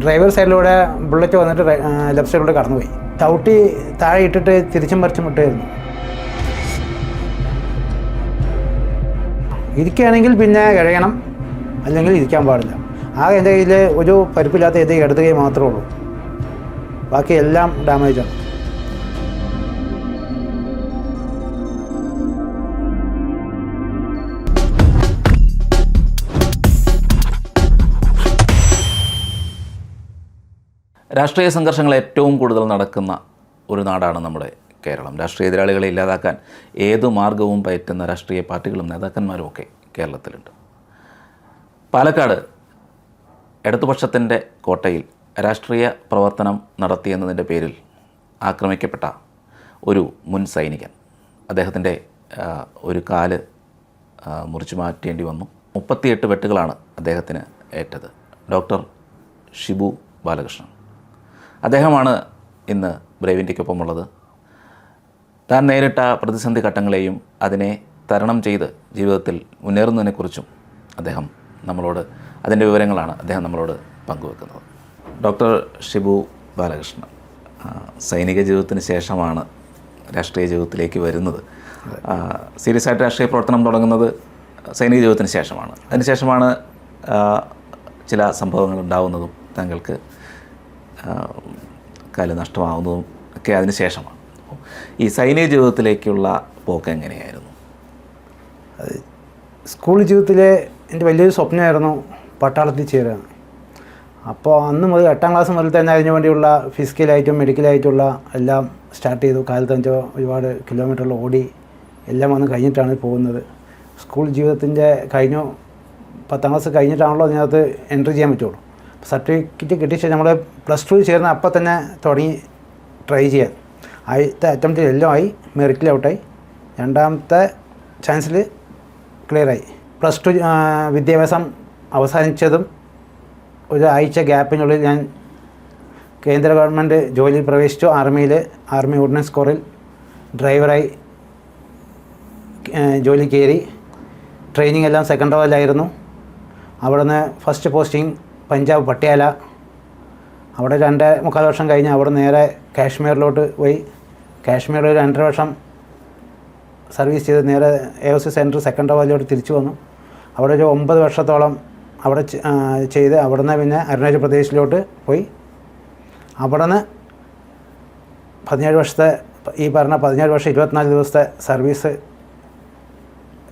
Driver സൈഡിലൂടെ bullet വന്നിട്ട് left സൈഡിലൂടെ കടന്നുപോയി. ചവിട്ടി താഴെ ഇട്ടിട്ട് തിരിച്ചും മറിച്ചും വിട്ടായിരുന്നു. ഇരിക്കുകയാണെങ്കിൽ പിന്നെ കഴിയണം, അല്ലെങ്കിൽ ഇരിക്കാൻ പാടില്ല. ആകെ എൻ്റെ കയ്യിൽ ഒരു പരിപ്പില്ലാത്ത ഇത് ഇടത് കൈ മാത്രമേ ഉള്ളൂ, ബാക്കി എല്ലാം ഡാമേജാണ്. രാഷ്ട്രീയ സംഘർഷങ്ങൾ ഏറ്റവും കൂടുതൽ നടക്കുന്ന ഒരു നാടാണ് നമ്മുടെ കേരളം. രാഷ്ട്രീയ എതിരാളികളെ ഇല്ലാതാക്കാൻ ഏതു മാർഗവും പയറ്റുന്ന രാഷ്ട്രീയ പാർട്ടികളും നേതാക്കന്മാരും ഒക്കെ കേരളത്തിലുണ്ട്. പാലക്കാട് ഇടതുപക്ഷത്തിൻ്റെ കോട്ടയിൽ രാഷ്ട്രീയ പ്രവർത്തനം നടത്തിയെന്നതിൻ്റെ പേരിൽ ആക്രമിക്കപ്പെട്ട ഒരു മുൻ സൈനികൻ, അദ്ദേഹത്തിൻ്റെ ഒരു കാല് മുറിച്ചു മാറ്റേണ്ടി വന്നു. 38 വെട്ടുകളാണ് അദ്ദേഹത്തിന് ഏറ്റത്. ഡോക്ടർ ഷിബു ബാലകൃഷ്ണൻ അദ്ദേഹമാണ് ഇന്ന് ബ്രേവ് ഇന്ത്യക്കൊപ്പമുള്ളത്. താൻ നേരിട്ട പ്രതിസന്ധി ഘട്ടങ്ങളെയും അതിനെ തരണം ചെയ്ത് ജീവിതത്തിൽ മുന്നേറുന്നതിനെക്കുറിച്ചും അദ്ദേഹം നമ്മളോട്, അതിൻ്റെ വിവരങ്ങളാണ് അദ്ദേഹം നമ്മളോട് പങ്കുവെക്കുന്നത്. ഡോക്ടർ ഷിബു ബാലകൃഷ്ണൻ സൈനിക ജീവിതത്തിന് ശേഷമാണ് രാഷ്ട്രീയ ജീവിതത്തിലേക്ക് വരുന്നത്. സീരിയസ് ആയിട്ട് രാഷ്ട്രീയ പ്രവർത്തനം തുടങ്ങുന്നത് സൈനിക ജീവിതത്തിന് ശേഷമാണ്. അതിനുശേഷമാണ് ചില സംഭവങ്ങൾ ഉണ്ടാവുന്നതും താങ്കൾക്ക് കാല് നഷ്ടമാവുന്നതും ഒക്കെ അതിന് ശേഷമാണ്. ഈ സൈനിക ജീവിതത്തിലേക്കുള്ള പോക്ക് എങ്ങനെയായിരുന്നു? സ്കൂൾ ജീവിതത്തിലെ എൻ്റെ വലിയൊരു സ്വപ്നമായിരുന്നു പട്ടാളത്തിൽ ചേരുക. അപ്പോൾ അന്ന് മുതൽ 8ാം ക്ലാസ് മുതൽ തന്നെ അതിനു വേണ്ടിയുള്ള ഫിസിക്കലായിട്ടും മെഡിക്കലായിട്ടുള്ള എല്ലാം സ്റ്റാർട്ട് ചെയ്തു. കാലത്തഞ്ചോ ഒരുപാട് കിലോമീറ്ററിൽ ഓടി എല്ലാം വന്ന് കഴിഞ്ഞിട്ടാണ് പോകുന്നത്. സ്കൂൾ ജീവിതത്തിൻ്റെ കഴിഞ്ഞു 10ാം ക്ലാസ് കഴിഞ്ഞിട്ടാണല്ലോ അതിനകത്ത് എൻട്രി ചെയ്യാൻ പറ്റുള്ളൂ. സർട്ടിഫിക്കറ്റ് കിട്ടിയ ശേഷം നമ്മൾ +2 ചേർന്ന് അപ്പം തന്നെ തുടങ്ങി ട്രൈ ചെയ്യാൻ. ആദ്യത്തെ അറ്റംപ്റ്റിൽ എല്ലാം ആയി, മെറിറ്റിൽ ഔട്ടായി. രണ്ടാമത്തെ ചാൻസിൽ ക്ലിയറായി. +2 വിദ്യാഭ്യാസം അവസാനിച്ചതും ഒരാഴ്ച ഗ്യാപ്പിനുള്ളിൽ ഞാൻ കേന്ദ്ര ഗവൺമെൻറ് ജോലിയിൽ പ്രവേശിച്ചു. ആർമി ഓർഡിനൻസ് കോറിൽ ഡ്രൈവറായി ജോലി കയറി. ട്രെയിനിങ് എല്ലാം സെക്കൻഡ് ലെവലായിരുന്നു. അവിടെ നിന്ന് ഫസ്റ്റ് പോസ്റ്റിംഗ് പഞ്ചാബ് പട്യാല. അവിടെ 2.25 വർഷം കഴിഞ്ഞ് അവിടെ നേരെ കാശ്മീരിലോട്ട് പോയി. കാശ്മീരിൽ 2.5 വർഷം സർവീസ് ചെയ്ത് നേരെ AOC സെൻറ്റർ സെക്കൻഡ് ലെവലിലോട്ട് തിരിച്ചു വന്നു. അവിടെ ഒരു 9 വർഷത്തോളം അവിടെ ചെയ്ത് അവിടെ നിന്ന് പിന്നെ അരുണാചൽ പ്രദേശിലോട്ട് പോയി. അവിടെ നിന്ന് 17 വർഷത്തെ ഈ പറഞ്ഞ 17 വർഷം 24 ദിവസത്തെ സർവീസ്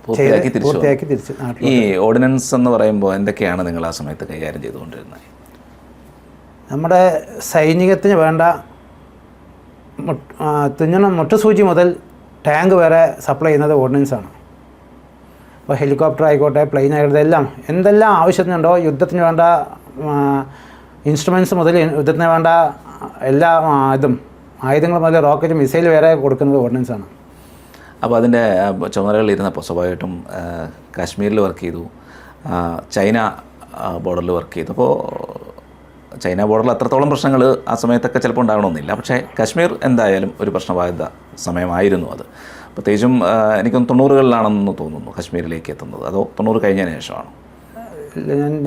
പൂർത്തിയാക്കി തിരിച്ച് ഈ ഓർഡിനൻസ് എന്ന് പറയുമ്പോൾ എന്തൊക്കെയാണ് നിങ്ങൾ ആ സമയത്ത് കൈകാര്യം ചെയ്തുകൊണ്ടിരുന്നത്? നമ്മുടെ സൈനികത്തിന് വേണ്ട മുട്ടുസൂചി മുതൽ ടാങ്ക് വരെ സപ്ലൈ ചെയ്യുന്നത് ഓർഡിനൻസാണ്. അപ്പോൾ ഹെലികോപ്റ്റർ ആയിക്കോട്ടെ, പ്ലെയിൻ ആയിക്കോട്ടെ, എന്തെല്ലാം ആവശ്യത്തിനുണ്ടോ യുദ്ധത്തിന് വേണ്ട ഇൻസ്ട്രുമെൻറ്റ്സ് മുതൽ യുദ്ധത്തിന് വേണ്ട എല്ലാ ആയുധങ്ങൾ മുതൽ റോക്കറ്റ്, മിസൈൽ വരെ കൊടുക്കുന്നത് ഓർഡിനൻസാണ്. അപ്പോൾ അതിൻ്റെ ചുമതലകളിൽ ഇരുന്നപ്പോൾ സ്വാഭാവികമായിട്ടും കാശ്മീരിൽ വർക്ക് ചെയ്തു, ചൈന ബോർഡറിൽ വർക്ക് ചെയ്തു. അപ്പോൾ ചൈന ബോർഡറിൽ അത്രത്തോളം പ്രശ്നങ്ങൾ ആ സമയത്തൊക്കെ ചിലപ്പോൾ ഉണ്ടാകണമെന്നില്ല. പക്ഷേ കാശ്മീർ എന്തായാലും ഒരു പ്രശ്നബാധിത സമയമായിരുന്നു അത്. പ്രത്യേകിച്ചും എനിക്കൊന്ന് 90കളിലാണെന്ന് തോന്നുന്നു കാശ്മീരിലേക്ക് എത്തുന്നത്. അതോ 90 കഴിഞ്ഞതിന് ശേഷമാണോ?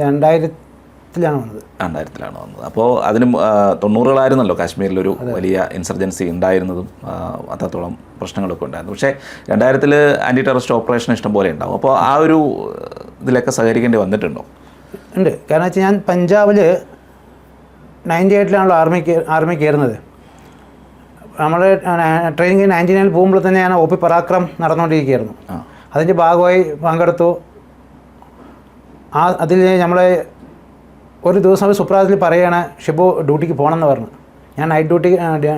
ഞാൻ 2000-ലാണ് വന്നത്. 2000-ലാണ് വന്നത്. അപ്പോൾ അതിന് 90കളായിരുന്നല്ലോ കാശ്മീരിലൊരു വലിയ ഇൻസർജൻസി ഉണ്ടായിരുന്നതും അത്രത്തോളം പ്രശ്നങ്ങളൊക്കെ ഉണ്ടായിരുന്നു. പക്ഷേ 2000-ൽ ആൻറ്റി ടെററിസ്റ്റ് ഓപ്പറേഷൻ ഇഷ്ടം പോലെ ഉണ്ടാവും. അപ്പോൾ ആ ഒരു ഇതിലൊക്കെ സഹകരിക്കേണ്ടി വന്നിട്ടുണ്ടോ? ഉണ്ട്. കാരണം വെച്ചാൽ ഞാൻ പഞ്ചാബിൽ 98-ലാണല്ലോ ആർമി കയറുന്നത്. നമ്മൾ ട്രെയിനിങ് 99-ൽ പോകുമ്പോൾ തന്നെയാണ് OP പരാക്രം നടന്നുകൊണ്ടിരിക്കുകയായിരുന്നു. അതിൻ്റെ ഭാഗമായി പങ്കെടുത്തു. അതിൽ നമ്മൾ ഒരു ദിവസം സുപ്രഭാതത്തിൽ പറയുകയാണ് ഷിബു ഡ്യൂട്ടിക്ക് പോകണമെന്ന് പറഞ്ഞു. ഞാൻ നൈറ്റ് ഡ്യൂട്ടി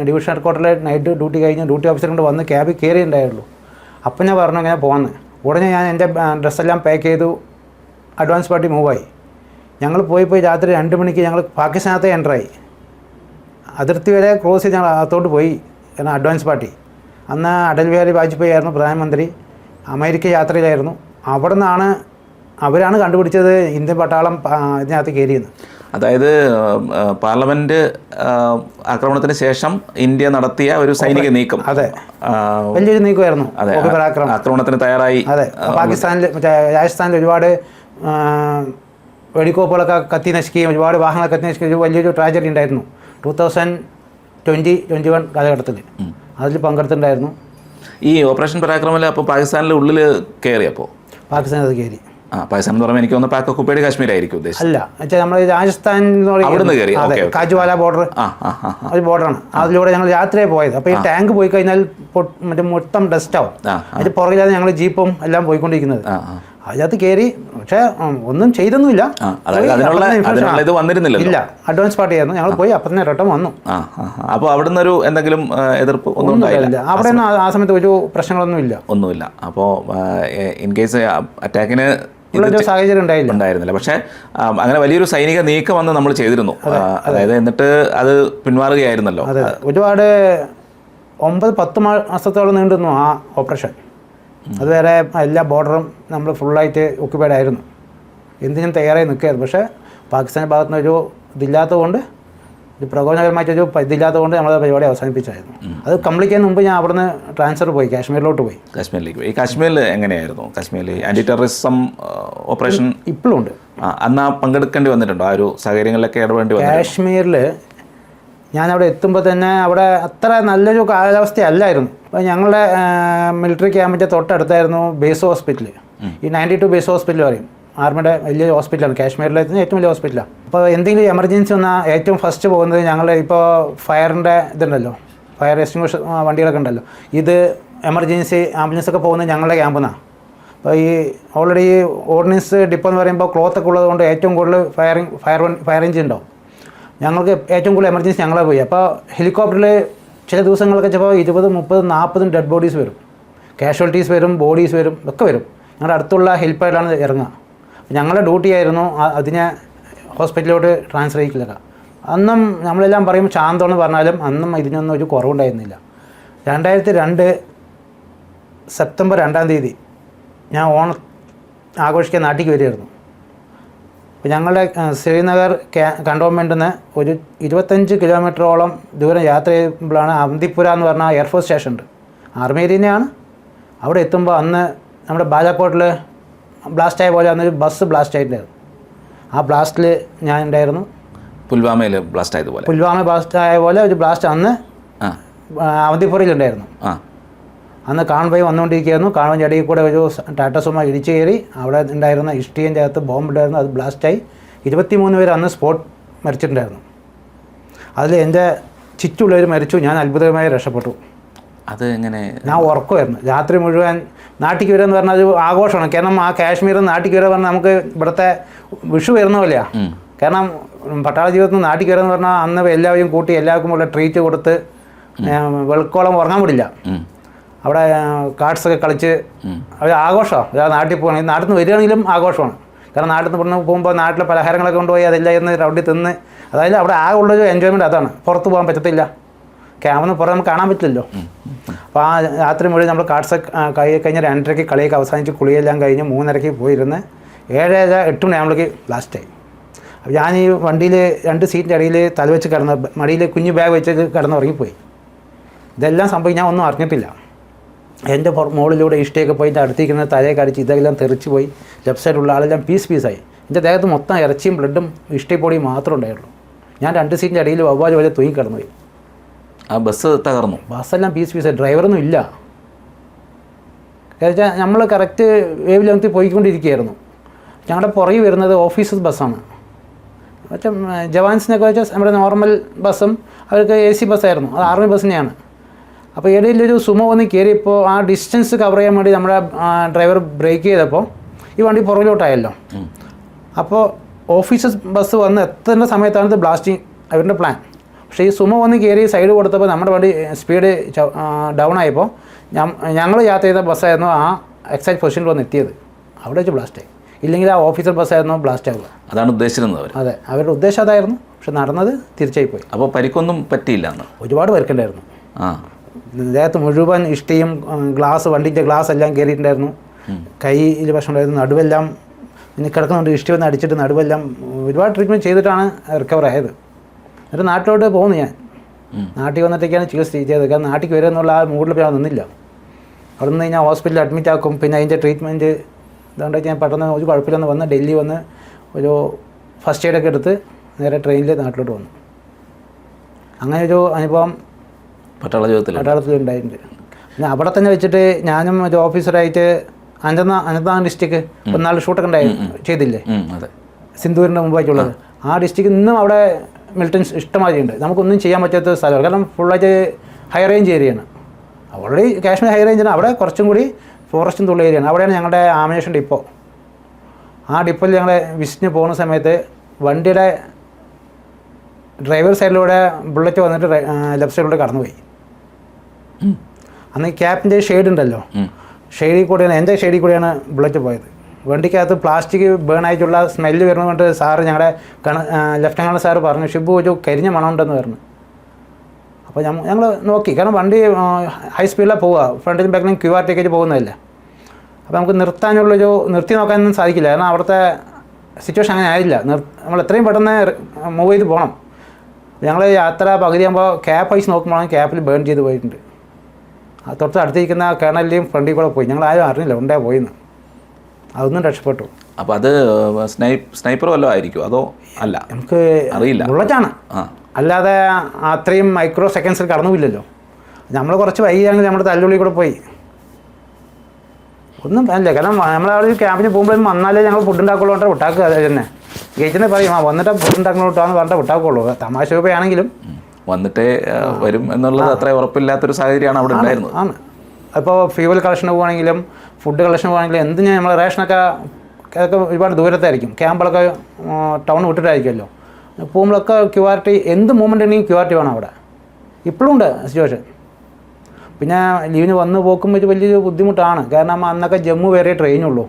ഡിവിഷൻ ഹെഡ്ക്വാർട്ടറിലെ നൈറ്റ് ഡ്യൂട്ടി കഴിഞ്ഞ് ഡ്യൂട്ടി ഓഫീസർ കൊണ്ട് വന്ന് ക്യാബിൽ കയറിയിട്ടുണ്ടായുള്ളൂ. അപ്പം ഞാൻ പറഞ്ഞു ഇങ്ങനെ പോകുന്നത്. ഉടനെ ഞാൻ എൻ്റെ ഡ്രസ്സെല്ലാം പാക്ക് ചെയ്തു, അഡ്വാൻസ് പാർട്ടി മൂവായി. ഞങ്ങൾ പോയി രാത്രി 2 മണിക്ക് ഞങ്ങൾ പാകിസ്ഥാനത്തെ എൻ്ററായി. അതിർത്തി വരെ ക്രോസ് ചെയ്ത് ഞങ്ങൾ അകത്തോട്ട് പോയി. കാരണം അഡ്വാൻസ് പാർട്ടി അന്ന് അടൽ ബിഹാരി വാജ്പേയി ആയിരുന്നു പ്രധാനമന്ത്രി. അമേരിക്ക യാത്രയിലായിരുന്നു. അവിടെ നിന്നാണ് അവരാണ് കണ്ടുപിടിച്ചത് ഇന്ത്യൻ പട്ടാളം ഇതിനകത്ത് കയറിയെന്ന്. അതായത് പാർലമെൻറ്റ് ആക്രമണത്തിന് ശേഷം ഇന്ത്യ നടത്തിയ ഒരു സൈനിക നീക്കം. അതെ, വലിയൊരു നീക്കമായിരുന്നു. അതെ, ആക്രമണത്തിന് തയ്യാറായി. അതെ, പാകിസ്ഥാനിൽ രാജസ്ഥാനിൽ ഒരുപാട് വെടിക്കോപ്പുകളൊക്കെ കത്തി നശിക്കുകയും ഒരുപാട് വാഹനങ്ങൾ കത്തി നശിക്കുകയും വലിയൊരു ട്രാജഡി ഉണ്ടായിരുന്നു 2020-21 കാലഘട്ടത്തിൽ. അതിൽ പങ്കെടുത്തിട്ടുണ്ടായിരുന്നു. ഈ ഓപ്പറേഷൻ പരാക്രമത്തിൽ അപ്പോൾ പാകിസ്ഥാനിലെ ഉള്ളിൽ കയറി? അപ്പോൾ പാകിസ്ഥാൻ അത് കയറി. പാകിസ്ഥാൻ എന്ന് പറയുമ്പോൾ എനിക്ക് തോന്നുന്നു പാക് ഒക്കുപ്പൈഡ് കാശ്മീരായിരിക്കും ഉദ്ദേശിച്ചത്. അല്ല, വെച്ചാൽ നമ്മൾ രാജസ്ഥാൻ കാജുവാല ബോർഡർ ഒരു ബോർഡറാണ്. അതിലൂടെ ഞങ്ങൾ യാത്രയെ പോയത്. അപ്പോൾ ഈ ടാങ്ക് പോയി കഴിഞ്ഞാൽ മറ്റേ മൊത്തം ഡസ്റ്റ് ആവും. അതിന് പുറകിലാണ് ഞങ്ങൾ ജീപ്പും എല്ലാം പോയിക്കൊണ്ടിരിക്കുന്നത്. അതിനകത്ത് കയറി, പക്ഷേ ഒന്നും ചെയ്തൊന്നുമില്ല. ഇല്ല, അഡ്വാൻസ് പാർട്ടി ആയിരുന്നു. ഞങ്ങൾ പോയി അപ്പം തന്നെ റിട്ടേൺ വന്നു. അപ്പോൾ അവിടുന്ന് ഒരു എന്തെങ്കിലും എതിർപ്പ് ഒന്നും ഇല്ല. അവിടെ ആ സമയത്ത് ഒരു പ്രശ്നങ്ങളൊന്നുമില്ല. ഒന്നുമില്ല. അപ്പോൾ ഇൻ കേസ് അറ്റാക്കിന് സാഹചര്യം ഉണ്ടായിരുന്നില്ല. പക്ഷേ അങ്ങനെ വലിയൊരു സൈനിക നീക്കം വന്ന് നമ്മൾ ചെയ്തിരുന്നു. അതായത് എന്നിട്ട് അത് പിന്മാറുകയായിരുന്നല്ലോ. അതെ, ഒരുപാട് 9-10 മാസത്തോളം നീണ്ടുന്നു ആ ഓപ്പറേഷൻ. അതുവരെ എല്ലാ ബോർഡറും നമ്മൾ ഫുള്ളായിട്ട് ഒക്യുപ്പൈഡ് ആയിരുന്നു. എന്തിനും തയ്യാറായി നിൽക്കുകയായിരുന്നു. പക്ഷേ പാകിസ്ഥാൻ ഭാഗത്തു നിന്ന് ഒരു ഇതില്ലാത്തതുകൊണ്ട്, ഒരു പ്രകോപനപരമായിട്ടൊരു ഇതില്ലാത്തതുകൊണ്ട് നമ്മളത് പരിപാടി അവസാനിപ്പിച്ചായിരുന്നു. അത് കംപ്ലീറ്റ് ചെയ്യുന്ന മുമ്പ് ഞാൻ അവിടുന്ന് ട്രാൻസ്ഫർ പോയി, കാശ്മീരിലേക്ക് പോയി. ഈ കാശ്മീരിൽ എങ്ങനെയായിരുന്നു? കാശ്മീരിൽ ആൻറ്റി ടെററിസം ഓപ്പറേഷൻ ഇപ്പോഴും ഉണ്ട്. അന്ന് പങ്കെടുക്കേണ്ടി വന്നിട്ടുണ്ടോ? ആ ഒരു സാഹചര്യങ്ങളിലൊക്കെ ഇടപെടേണ്ടി വന്നു? കാശ്മീരിൽ ഞാനവിടെ എത്തുമ്പോൾ തന്നെ അവിടെ അത്ര നല്ലൊരു കാലാവസ്ഥയല്ലായിരുന്നു. അപ്പോൾ ഞങ്ങളുടെ മിലിറ്ററി ക്യാമ്പിൻ്റെ തൊട്ടടുത്തായിരുന്നു ബേസ് ഹോസ്പിറ്റൽ. ഈ 92 ബേസ് ഹോസ്പിറ്റൽ പറയും, ആർമിയുടെ വലിയ ഹോസ്പിറ്റലാണ്. കാശ്മീരിലെ ഏറ്റവും വലിയ ഹോസ്പിറ്റലാണ്. അപ്പോൾ എന്തെങ്കിലും എമർജൻസി വന്നാൽ ഏറ്റവും ഫസ്റ്റ് പോകുന്നത് ഞങ്ങളുടെ ഇപ്പോൾ ഫയറിൻ്റെ ഇതുണ്ടല്ലോ, ഫയർ എക്സ്റ്റിംഗ്വിഷർ വണ്ടികളൊക്കെ ഉണ്ടല്ലോ, ഇത് എമർജൻസി ആംബുലൻസൊക്കെ പോകുന്നത് ഞങ്ങളുടെ ക്യാമ്പിൽ നിന്നാണ്. അപ്പോൾ ഈ ഓൾറെഡി ഈ ഓർഡിനൻസ് ഡിപ്പോ എന്ന് പറയുമ്പോൾ ക്ലോത്തൊക്കെ ഉള്ളതുകൊണ്ട് ഏറ്റവും കൂടുതൽ ഫയർ എഞ്ചിൻ ഉണ്ടാവും. ഞങ്ങൾക്ക് ഏറ്റവും കൂടുതൽ എമർജൻസി ഞങ്ങളെ പോയി. അപ്പോൾ ഹെലികോപ്റ്ററിൽ ചില ദിവസങ്ങളൊക്കെ ചിലപ്പോൾ 20, 30, 40 ഡെഡ് ബോഡീസ് വരും, കാഷ്വാലിറ്റീസ് വരും, ബോഡീസ് വരും, ഒക്കെ വരും. ഞങ്ങളുടെ അടുത്തുള്ള ഹെൽപ്പായിട്ടാണ് ഇറങ്ങുക. ഞങ്ങളുടെ ഡ്യൂട്ടി ആയിരുന്നു അതിനെ ഹോസ്പിറ്റലിലോട്ട് ട്രാൻസ്ഫർ ചെയ്യിക്കില്ല. അന്നും നമ്മളെല്ലാം പറയും ശാന്തമെന്ന് പറഞ്ഞാലും അന്നും ഇതിനൊന്നും ഒരു കുറവുണ്ടായിരുന്നില്ല. 2002 സെപ്റ്റംബർ 2-ാം തീയതി ഞാൻ ഓണം ആഘോഷിക്കാൻ നാട്ടിലേക്ക് വരികയായിരുന്നു. അപ്പോൾ ഞങ്ങളുടെ ശ്രീനഗർ കണ്ടോൺമെൻറ്റിൽ നിന്ന് ഒരു 25 കിലോമീറ്ററോളം ദൂരം യാത്ര ചെയ്യുമ്പോഴാണ് അവന്തിപ്പുര എന്ന് പറഞ്ഞ എയർഫോഴ്സ് സ്റ്റേഷൻ ഉണ്ട്, ആർമി ഏരിയ തന്നെയാണ്. അവിടെ എത്തുമ്പോൾ അന്ന് നമ്മുടെ ബാലാക്കോട്ടിൽ ബ്ലാസ്റ്റായ പോലെ അന്നൊരു ബസ് ബ്ലാസ്റ്റ് ആയിട്ടുണ്ടായിരുന്നു. ആ ബ്ലാസ്റ്റിൽ ഞാൻ ഉണ്ടായിരുന്നു. പുൽവാമയിൽ ബ്ലാസ്റ്റ് ആയതുപോലെ, പുൽവാമ ബ്ലാസ്റ്റ് ആയ പോലെ ഒരു ബ്ലാസ്റ്റ് അന്ന് അവന്തിപ്പുരയിലുണ്ടായിരുന്നു. അന്ന് കാൺവോയ് വന്നുകൊണ്ടിരിക്കുകയായിരുന്നു. കാൺവോയിൻ്റെ ഇടയിൽ കൂടെ ഒരു ടാറ്റ സുമ ഇടിച്ചു കയറി അവിടെ ഉണ്ടായിരുന്ന ഇഷ്ടികൻ്റെ അകത്ത് ബോംബ് ഉണ്ടായിരുന്നു. അത് ബ്ലാസ്റ്റായി 23 പേര് അന്ന് സ്പോട്ട് മരിച്ചിട്ടുണ്ടായിരുന്നു. അതിൽ എൻ്റെ ചുറ്റുള്ളവർ മരിച്ചു, ഞാൻ അത്ഭുതമായി രക്ഷപ്പെട്ടു. അത് എങ്ങനെ? ഞാൻ ഉറക്കമായിരുന്നു രാത്രി മുഴുവൻ. നാട്ടിലേക്ക് വരിക എന്ന് പറഞ്ഞാൽ അത് ആഘോഷമാണ്. കാരണം ആ കാശ്മീരിൽ നിന്ന് നാട്ടിലേക്ക് വരിക പറഞ്ഞാൽ നമുക്ക് ഇവിടുത്തെ വിഷു വരുന്ന പോലെയാണ്. കാരണം പട്ടാള ജീവിതത്തിൽ നിന്ന് നാട്ടിലേക്ക് വരിക എന്ന് പറഞ്ഞാൽ അന്ന് എല്ലാവരെയും കൂട്ടി എല്ലാവർക്കും ഉള്ള ട്രീറ്റ് കൊടുത്ത് വെളുക്കോളം ഉറങ്ങാൻ പറ്റില്ല. അവിടെ കാർഡ്സൊക്കെ കളിച്ച് അവർ ആഘോഷമാണ്. ഒരാൾ നാട്ടിൽ പോകണം, നാട്ടിൽ നിന്ന് വരികയാണെങ്കിലും ആഘോഷമാണ്. കാരണം നാട്ടിൽ നിന്ന് പോകുമ്പോൾ നാട്ടിലെ പലഹാരങ്ങളൊക്കെ കൊണ്ടുപോയി അതെല്ലാം എന്ന് റൗണ്ടി തിന്ന്, അതായത് അവിടെ ആകെ ഉള്ളൊരു എൻജോയ്മെൻറ്റ് അതാണ്. പുറത്ത് പോകാൻ പറ്റത്തില്ല, ക്യാമൊന്നും പുറത്ത് നമുക്ക് കാണാൻ പറ്റില്ലല്ലോ. അപ്പോൾ ആ രാത്രി മുഴുവൻ നമ്മൾ കാർഡ്സൊക്കെ കഴിഞ്ഞ 2:30 കളിയൊക്കെ അവസാനിച്ച് കുളിയെല്ലാം കഴിഞ്ഞ് 3:30 പോയിരുന്ന് 7-8 മണിയാകുമ്പോഴേക്ക് ബ്ലാസ്റ്റായി. അപ്പോൾ ഞാൻ ഈ വണ്ടിയിൽ 2 സീറ്റിൻ്റെ ഇടയിൽ തലവെച്ച് കിടന്ന് മടിയിൽ കുഞ്ഞു ബാഗ് വെച്ച് കിടന്ന് ഉറങ്ങിപ്പോയി. ഇതെല്ലാം സംഭവിക്കും, ഞാൻ ഒന്നും അറിഞ്ഞിട്ടില്ല. എൻ്റെ മുകളിലൂടെ ഇഷ്ടയൊക്കെ പോയി അടുത്തിരിക്കുന്ന തലയൊക്കെ അടിച്ച് ഇതെല്ലാം തെറിച്ച് പോയി. ലെഫ്റ്റ് സൈഡിലുള്ള ആളെല്ലാം പീസായി. എൻ്റെ ദേഹത്ത് മൊത്തം ഇറച്ചിയും ബ്ലഡും ഇഷ്ടപ്പൊടിയും മാത്രമേ ഉണ്ടായുള്ളൂ. ഞാൻ 2 സീറ്റിൻ്റെ അടിയിൽ വവ്വാല് പോലെ തൂങ്ങി കിടന്നുപോയി. ആ ബസ് തകർന്നു. ബസ്സെല്ലാം പീസായി. ഡ്രൈവറൊന്നും ഇല്ല. കാരണം നമ്മൾ കറക്റ്റ് വേവ് ലെങ്ത്തിൽ പോയിക്കൊണ്ടിരിക്കുകയായിരുന്നു. ഞങ്ങളുടെ പുറകെ വരുന്നത് ഓഫീസേഴ്സ് ബസ്സാണ്. മറ്റേ ജവാൻസിനൊക്കെ വെച്ചാൽ നമ്മുടെ നോർമൽ ബസ്സും അവർക്ക് AC ബസ്സായിരുന്നു. അത് ആർമി ബസ് തന്നെയാണ്. അപ്പോൾ ഇടയിലൊരു സുമോ വന്ന് കയറിയപ്പോൾ ആ ഡിസ്റ്റൻസ് കവർ ചെയ്യാൻ വേണ്ടി നമ്മുടെ ഡ്രൈവർ ബ്രേക്ക് ചെയ്തപ്പോൾ ഈ വണ്ടി പുറകിലോട്ടായല്ലോ. അപ്പോൾ ഓഫീസേഴ്സ് ബസ് വന്ന് എത്തേണ്ട സമയത്താണ് ബ്ലാസ്റ്റിംഗ് അവരുടെ പ്ലാൻ. പക്ഷേ ഈ സുമോ വന്ന് കയറി സൈഡ് കൊടുത്തപ്പോൾ നമ്മുടെ വണ്ടി സ്പീഡ് ഡൗൺ ആയപ്പോൾ ഞങ്ങൾ യാത്ര ചെയ്ത ബസ്സായിരുന്നു ആ എക്സാക്ട് പൊസിഷനിൽ വന്ന് എത്തിയത്. അവിടെ വെച്ച് ബ്ലാസ്റ്റായി. ഇല്ലെങ്കിൽ ആ ഓഫീസർ ബസ്സായിരുന്നു ബ്ലാസ്റ്റ് ആവുക. അതാണ് ഉദ്ദേശിച്ചിരുന്നത്. അതെ, അവരുടെ ഉദ്ദേശം അതായിരുന്നു. പക്ഷെ നടന്നത് തിരിച്ചായി പോയി. അപ്പോൾ പരിക്കൊന്നും പറ്റിയില്ല. ഒരുപാട് പേർക്കുണ്ടായിരുന്നു. ദേഹത്ത് മുഴുവൻ ഇഷ്ടിയും ഗ്ലാസ്, വണ്ടിൻ്റെ ഗ്ലാസ് എല്ലാം കയറിയിട്ടുണ്ടായിരുന്നു. കയ്യിൽ പ്രശ്നമുണ്ടായിരുന്നു. നടുവെല്ലാം ഇനി കിടക്കുന്നുണ്ട്. ഇഷ്ടി വന്ന് അടിച്ചിട്ട് നടുവെല്ലാം ഒരുപാട് ട്രീറ്റ്മെൻറ്റ് ചെയ്തിട്ടാണ് റിക്കവർ ആയത്. എന്നിട്ട് നാട്ടിലോട്ട് പോകുന്നു. ഞാൻ നാട്ടിൽ വന്നിട്ടൊക്കെയാണ് ചികിത്സ ചെയ്തത്. കാരണം നാട്ടിലേക്ക് വരിക എന്നുള്ള ആ മൂഡിൽ ഞാൻ നിന്നില്ല. അവിടെ നിന്ന് ഞാൻ ഹോസ്പിറ്റലിൽ അഡ്മിറ്റ് ആക്കും. പിന്നെ അതിൻ്റെ ട്രീറ്റ്മെൻറ്റ് ഇതുകൊണ്ടൊക്കെ ഞാൻ പെട്ടെന്ന് ഒരു കുഴപ്പമില്ലെന്ന് വന്ന് ഡൽഹി വന്ന് ഒരു ഫസ്റ്റ് എയ്ഡൊക്കെ എടുത്ത് നേരെ ട്രെയിനിൽ നാട്ടിലോട്ട് വന്നു. അങ്ങനെ ഒരു അനുഭവം പട്ടാളത്തിൽ ഉണ്ടായിട്ടുണ്ട്. പിന്നെ അവിടെ തന്നെ വെച്ചിട്ട് ഞാനും ഒരു ഓഫീസറായിട്ട് അനന്തനാഗ് ഡിസ്ട്രിക്ട് 4 ഷൂട്ടൊക്കെ ചെയ്തില്ലേ, സിന്ധൂരിൻ്റെ മുമ്പായിട്ടുള്ളത്. ആ ഡിസ്ട്രിക്ട് ഇന്നും അവിടെ മിലിറ്റൻസ് ഇഷ്ടമായി ഉണ്ട്. നമുക്കൊന്നും ചെയ്യാൻ പറ്റാത്ത സ്ഥലമാണ്, കാരണം ഫുള്ളായിട്ട് ഹൈ റേഞ്ച് ഏരിയയാണ്. ഓൾറെഡി കാശ്മീർ ഹൈ റേഞ്ചാണ്, അവിടെ കുറച്ചും കൂടി ഫോറസ്റ്റും തുള്ള ഏരിയയാണ്. അവിടെയാണ് ഞങ്ങളുടെ ആമിനേഷൻ ഡിപ്പോ. ആ ഡിപ്പോയിൽ ഞങ്ങൾ വിസിറ്റിന് പോകുന്ന സമയത്ത് വണ്ടിയുടെ ഡ്രൈവർ സൈഡിലൂടെ ബുള്ളറ്റ് വന്നിട്ട് ലെഫ്റ്റ് സൈഡിലൂടെ കടന്നുപോയി. അന്ന് ക്യാപ്പിൻ്റെ ഷെയ്ഡ് ഉണ്ടല്ലോ, ഷെയ്ഡിൽ കൂടെയാണ്, എൻ്റെ ഷെയ്ഡിൽ കൂടെയാണ് ബുള്ളറ്റ് പോയത്. വണ്ടിക്കകത്ത് പ്ലാസ്റ്റിക് ബേൺ ആയിട്ടുള്ള സ്മെല്ല് വരുന്നതുകൊണ്ട് സാറ് ഞങ്ങളുടെ ലെഫ്റ്റനൻ്റ് സാറ് പറഞ്ഞു, ഷിബു ഒരു കരിഞ്ഞ മണമുണ്ടെന്ന് പറഞ്ഞു. അപ്പോൾ ഞങ്ങൾ നോക്കി, കാരണം വണ്ടി ഹൈ സ്പീഡിലാണ് പോവുക, ഫ്രണ്ടിലും ബാക്കിലും QR ടിക്കറ്റ് പോകുന്നതല്ല. അപ്പോൾ നമുക്ക് നിർത്തി നോക്കാനൊന്നും സാധിക്കില്ല, കാരണം അവിടുത്തെ സിറ്റുവേഷൻ അങ്ങനെ ആയില്ല. നമ്മൾ എത്രയും പെട്ടെന്ന് മൂവ് ചെയ്ത് പോകണം. ഞങ്ങൾ യാത്ര പകുതിയാകുമ്പോൾ ക്യാപ്പ് അയച്ച് നോക്കുമ്പോഴാണ് ക്യാപ്പിൽ ബേൺ ചെയ്ത് പോയിട്ടുണ്ട്. തൊട്ട് അടുത്തിരിക്കുന്ന കേണലിൻ്റെയും ഫ്രണ്ടിൽ കൂടെ പോയി. ഞങ്ങൾ ആരും അറിഞ്ഞില്ല ഉണ്ടേ പോയിന്ന്. അതൊന്നും രക്ഷപ്പെട്ടു. അപ്പോൾ അത് സ്നൈപ്പർ വല്ലതും ആയിരിക്കും അതോ അല്ല, നമുക്ക് അറിയില്ല. ബുള്ളറ്റാണ്, അല്ലാതെ അത്രയും മൈക്രോ സെക്കൻഡ്സിൽ കടന്നുമില്ലല്ലോ. നമ്മൾ കുറച്ച് വൈകിയാണെങ്കിൽ നമ്മുടെ തല്ലുള്ളിൽ കൂടെ പോയി ഒന്നും അല്ല. കാരണം നമ്മളവിടെ ക്യാമ്പിന് പോകുമ്പോഴും വന്നാലേ ഞങ്ങൾ ഫുഡ് ഉണ്ടാക്കുള്ളൂ പറഞ്ഞാൽ വിട്ടാക്കുക. അത് തന്നെ ഗേറ്റിനെ പറയും, വന്നിട്ട് ഫുഡ് ഉണ്ടാക്കണോട്ടാന്ന് പറഞ്ഞാൽ വിട്ടാക്കുള്ളൂ. തമാശ രൂപയാണെങ്കിലും വന്നിട്ടേ വരും എന്നുള്ളത് അത്ര ഉറപ്പില്ലാത്തൊരു സാഹചര്യമാണ് അവിടെ ഉണ്ടായിരുന്നത്. ആണ്. അപ്പോൾ ഫ്യൂവൽ കളക്ഷൻ പോകുകയാണെങ്കിലും ഫുഡ് കളക്ഷൻ പോകുകയാണെങ്കിലും എന്തിനാ നമ്മൾ റേഷനൊക്കെ അതൊക്കെ ഒരുപാട് ദൂരത്തായിരിക്കും, ക്യാമ്പുകളൊക്കെ ടൗൺ വിട്ടിട്ടായിരിക്കുമല്ലോ. പോകുമ്പോഴൊക്കെ QRT എന്ത് മൂവ്മെൻ്റ് ഉണ്ടെങ്കിൽ QRT വേണം അവിടെ. ഇപ്പോഴും ഉണ്ട് സിറ്റുവേഷൻ. പിന്നെ ലീവിന് വന്ന് പോക്കുമ്പോൾ ഇത് വലിയൊരു ബുദ്ധിമുട്ടാണ്, കാരണം അന്നൊക്കെ ജമ്മു വരെ ട്രെയിനുള്ളൂ.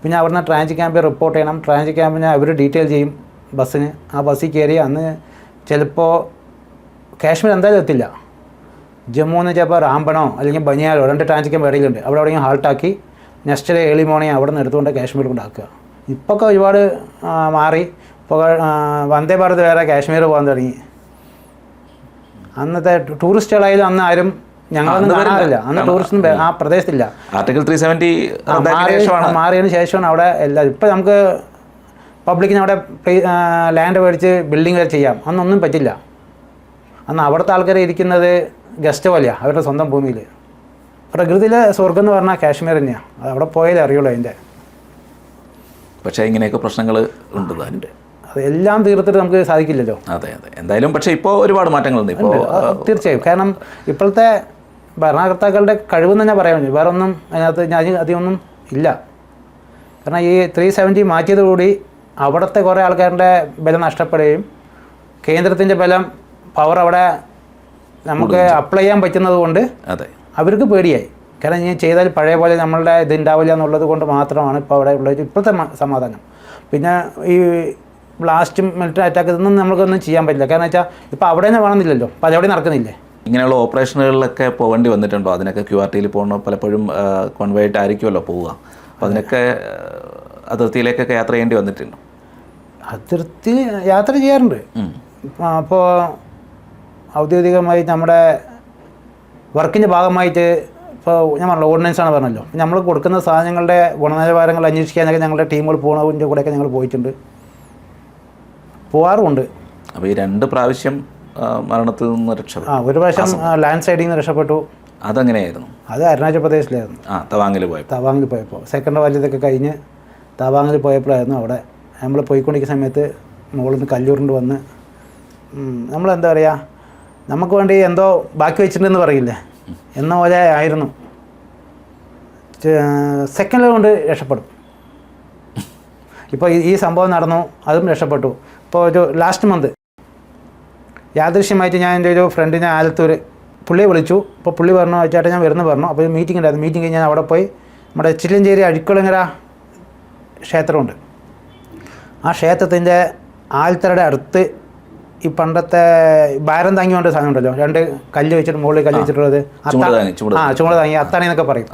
പിന്നെ അവിടുന്ന് ട്രാൻസിറ്റ് ക്യാമ്പിൽ റിപ്പോർട്ട് ചെയ്യണം. ട്രാൻസിറ്റ് ക്യാമ്പിന് അവർ ഡീറ്റെയിൽ ചെയ്യും ബസ്സിന്. ആ ബസ്സിൽ കയറി അന്ന് ചിലപ്പോൾ കാശ്മീർ എന്തായാലും എത്തില്ല. ജമ്മു എന്ന് ചിലപ്പോൾ റാംബണോ അല്ലെങ്കിൽ ബനിയാലോ 2 ട്രാൻസിറ്റ് ക്യാമ്പ് ഇടയിലുണ്ട്. അവിടെ എവിടെയെങ്കിലും ഹാൾട്ടാക്കി നെക്സ്റ്റ് ഡേ ഏർലി മോർണിംഗ് അവിടെ നിന്ന് എടുത്തുകൊണ്ട് കാശ്മീർ കൊണ്ടാക്കുക. ഇപ്പോൾ ഒരുപാട് മാറി. ഇപ്പോൾ വന്ദേ ഭാരത് വേറെ, കാശ്മീർ പോകാൻ തുടങ്ങി. അന്നത്തെ ടൂറിസ്റ്റുകളായാലും അന്ന് ആരും ഞങ്ങളൊന്നും കാണാറില്ല. അന്ന് ടൂറിസ്റ്റ് ആ പ്രദേശത്തില്ല. ആർട്ടിക്കിൾ 370 മാറിയതിന് ശേഷമാണ് അവിടെ എല്ലാവരും. ഇപ്പോൾ നമുക്ക് പബ്ലിക്കിന് അവിടെ ലാൻഡ് മേടിച്ച് ബിൽഡിംഗ് വരെ ചെയ്യാം. അന്നൊന്നും പറ്റില്ല. അന്ന് അവിടുത്തെ ആൾക്കാർ ഇരിക്കുന്നത് ഗസ്റ്റ് പോലെയാണ്, അവരുടെ സ്വന്തം ഭൂമിയിൽ. പ്രകൃതിയിലെ സ്വർഗം എന്ന് പറഞ്ഞാൽ കാശ്മീർ തന്നെയാണ്. അത് അവിടെ പോയാലേ അറിയുള്ളൂ അതിൻ്റെ. പക്ഷേ ഇങ്ങനെയൊക്കെ പ്രശ്നങ്ങൾ ഉണ്ട് താനുണ്ട്. അതെല്ലാം തീർത്തിട്ട് നമുക്ക് സാധിക്കില്ലല്ലോ. അതെ. എന്തായാലും പക്ഷേ ഇപ്പോൾ ഒരുപാട് മാറ്റങ്ങളുണ്ട്. ഇപ്പോൾ തീർച്ചയായും. കാരണം ഇപ്പോഴത്തെ ഭരണകർത്താക്കളുടെ കഴിവെന്ന് തന്നെ പറയാൻ പറ്റും. വേറെ ഒന്നും അതിനകത്ത് അധികമൊന്നും ഇല്ല. കാരണം ഈ 370 മാറ്റിയതോടുകൂടി അവിടുത്തെ കുറേ ആൾക്കാരുടെ ബലം നഷ്ടപ്പെടുകയും കേന്ദ്രത്തിൻ്റെ ബലം പവർ അവിടെ നമുക്ക് അപ്ലൈ ചെയ്യാൻ പറ്റുന്നത് കൊണ്ട് അവർക്ക് പേടിയായി. കാരണം ഇനി ചെയ്താൽ പഴയ പോലെ നമ്മളുടെ ഇത് ഉണ്ടാവില്ല എന്നുള്ളത് കൊണ്ട് മാത്രമാണ് ഇപ്പോൾ അവിടെ ഉള്ളത് ഇപ്പോഴത്തെ സമാധാനം. പിന്നെ ഈ ബ്ലാസ്റ്റും മിലിറ്ററി അറ്റാക്ക് ഇതൊന്നും നമുക്കൊന്നും ചെയ്യാൻ പറ്റില്ല. കാരണം വെച്ചാൽ ഇപ്പോൾ അവിടെ തന്നെ വേണമെന്നില്ലല്ലോ, അപ്പോൾ അതെവിടെ നടക്കുന്നില്ലേ. ഇങ്ങനെയുള്ള ഓപ്പറേഷനുകളിലൊക്കെ പോകേണ്ടി വന്നിട്ടുണ്ടോ? അതിനൊക്കെ QRTയിൽ പോകണം, പലപ്പോഴും കോൺവോയായിട്ട് ആയിരിക്കുമല്ലോ പോവുക. അപ്പോൾ അതിനൊക്കെ അതിർത്തിയിലേക്കൊക്കെ യാത്ര ചെയ്യേണ്ടി വന്നിട്ടുണ്ടോ? അതിർത്തി യാത്ര ചെയ്യാറുണ്ട്. അപ്പോൾ ഔദ്യോഗികമായി നമ്മുടെ വർക്കിൻ്റെ ഭാഗമായിട്ട് ഇപ്പോൾ ഞാൻ പറഞ്ഞല്ലോ ഓർഡിനൻസാണ് പറഞ്ഞല്ലോ, നമ്മൾ കൊടുക്കുന്ന സാധനങ്ങളുടെ ഗുണനിലവാരങ്ങൾ അന്വേഷിക്കാനൊക്കെ ഞങ്ങളുടെ ടീമുകൾ പോകുന്നതിൻ്റെ കൂടെയൊക്കെ ഞങ്ങൾ പോയിട്ടുണ്ട്, പോകാറുമുണ്ട്. അപ്പോൾ ഈ 2 പ്രാവശ്യം മരണത്തിൽ നിന്ന് രക്ഷപ്പെട്ടു. ഒരു പ്രാവശ്യം ലാൻഡ് സൈഡിൽ നിന്ന് രക്ഷപ്പെട്ടു. അതെങ്ങനെയായിരുന്നു? അത് അരുണാചൽ പ്രദേശിലായിരുന്നു. തവാങ്ങിൽ പോയപ്പോൾ സെക്കൻഡ് വലിയതൊക്കെ കഴിഞ്ഞ് തവാങ്ങിൽ പോയപ്പോഴായിരുന്നു. അവിടെ നമ്മൾ പോയിക്കൊണ്ടിരിക്കുന്ന സമയത്ത് മുകളിൽ നിന്ന് കല്ലൂറിൻ്റെ വന്ന് നമ്മളെന്താ പറയുക, നമുക്ക് വേണ്ടി എന്തോ ബാക്കി വെച്ചിട്ടുണ്ടെന്ന് പറയില്ലേ, എന്ന പോലെ ആയിരുന്നു. സെക്കൻഡ് കൊണ്ട് രക്ഷപ്പെടും. ഇപ്പോൾ ഈ സംഭവം നടന്നു, അതും രക്ഷപ്പെട്ടു. ഇപ്പോൾ ഒരു ലാസ്റ്റ് മന്ത് യാദൃശ്യമായിട്ട് ഞാൻ എൻ്റെ ഒരു ഫ്രണ്ടിനെ ആലത്തൂർ പുള്ളിയെ വിളിച്ചു. അപ്പോൾ പുള്ളി പറഞ്ഞു, ചേട്ടാ ഞാൻ വരുന്നു പറഞ്ഞു. അപ്പോൾ ഒരു മീറ്റിംഗ് ഉണ്ടായിരുന്നു. മീറ്റിംഗ് കഴിഞ്ഞാൽ അവിടെ പോയി നമ്മുടെ ചില്ലഞ്ചേരി അഴിക്കുളങ്ങര ക്ഷേത്രമുണ്ട്. ആ ക്ഷേത്രത്തിൻ്റെ ആൽത്തറയുടെ അടുത്ത് ഈ പണ്ടത്തെ ഭാരം താങ്ങി കൊണ്ട് സാധനം ഉണ്ടല്ലോ, 2 കല്ല് വെച്ചിട്ട് മുകളിൽ കല്ല് വെച്ചിട്ടുള്ളത്, ചുമട് താങ്ങി അത്താണി എന്നൊക്കെ പറയും.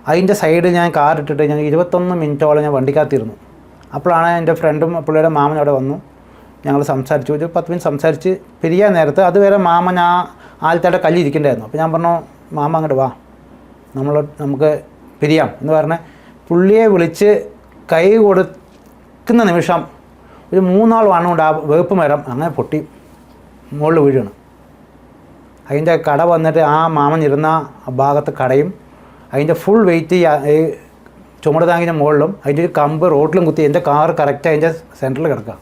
അതിൻ്റെ സൈഡിൽ ഞാൻ കാറിട്ടിട്ട് ഞാൻ 21 മിനിറ്റോളം ഞാൻ വണ്ടിക്കകത്തിരുന്നു. അപ്പോഴാണ് എൻ്റെ ഫ്രണ്ടും പുള്ളിയുടെ മാമൻ അവിടെ വന്നു. ഞങ്ങൾ സംസാരിച്ചു, ഒരു 10 മിനിറ്റ് സംസാരിച്ച് പിരിയാൻ നേരത്ത് അതുവരെ മാമൻ ആ ആൽത്തറയുടെ കല്ല് ഇരിക്കേണ്ടായിരുന്നു. അപ്പോൾ ഞാൻ പറഞ്ഞു, മാമ അങ്ങോട്ട് വാ, നമുക്ക് പിരിയാം എന്ന് പറഞ്ഞ് പുള്ളിയെ വിളിച്ച് നിൽക്കുന്ന നിമിഷം ഒരു 3 വാണുകൊണ്ട് ആ വേപ്പ് മരം അങ്ങനെ പൊട്ടി മുകളിൽ വീഴണം. അതിൻ്റെ കട വന്നിട്ട് ആ മാമൻ ഇരുന്ന ഭാഗത്ത് കടയും അതിൻ്റെ ഫുൾ വെയിറ്റ് ഈ ചുമട് താങ്ങിൻ്റെ മുകളിലും അതിൻ്റെ ഒരു കമ്പ് റോഡിലും കുത്തി എൻ്റെ കാർ കറക്റ്റ് അതിൻ്റെ സെൻറ്ററിൽ കിടക്കുക.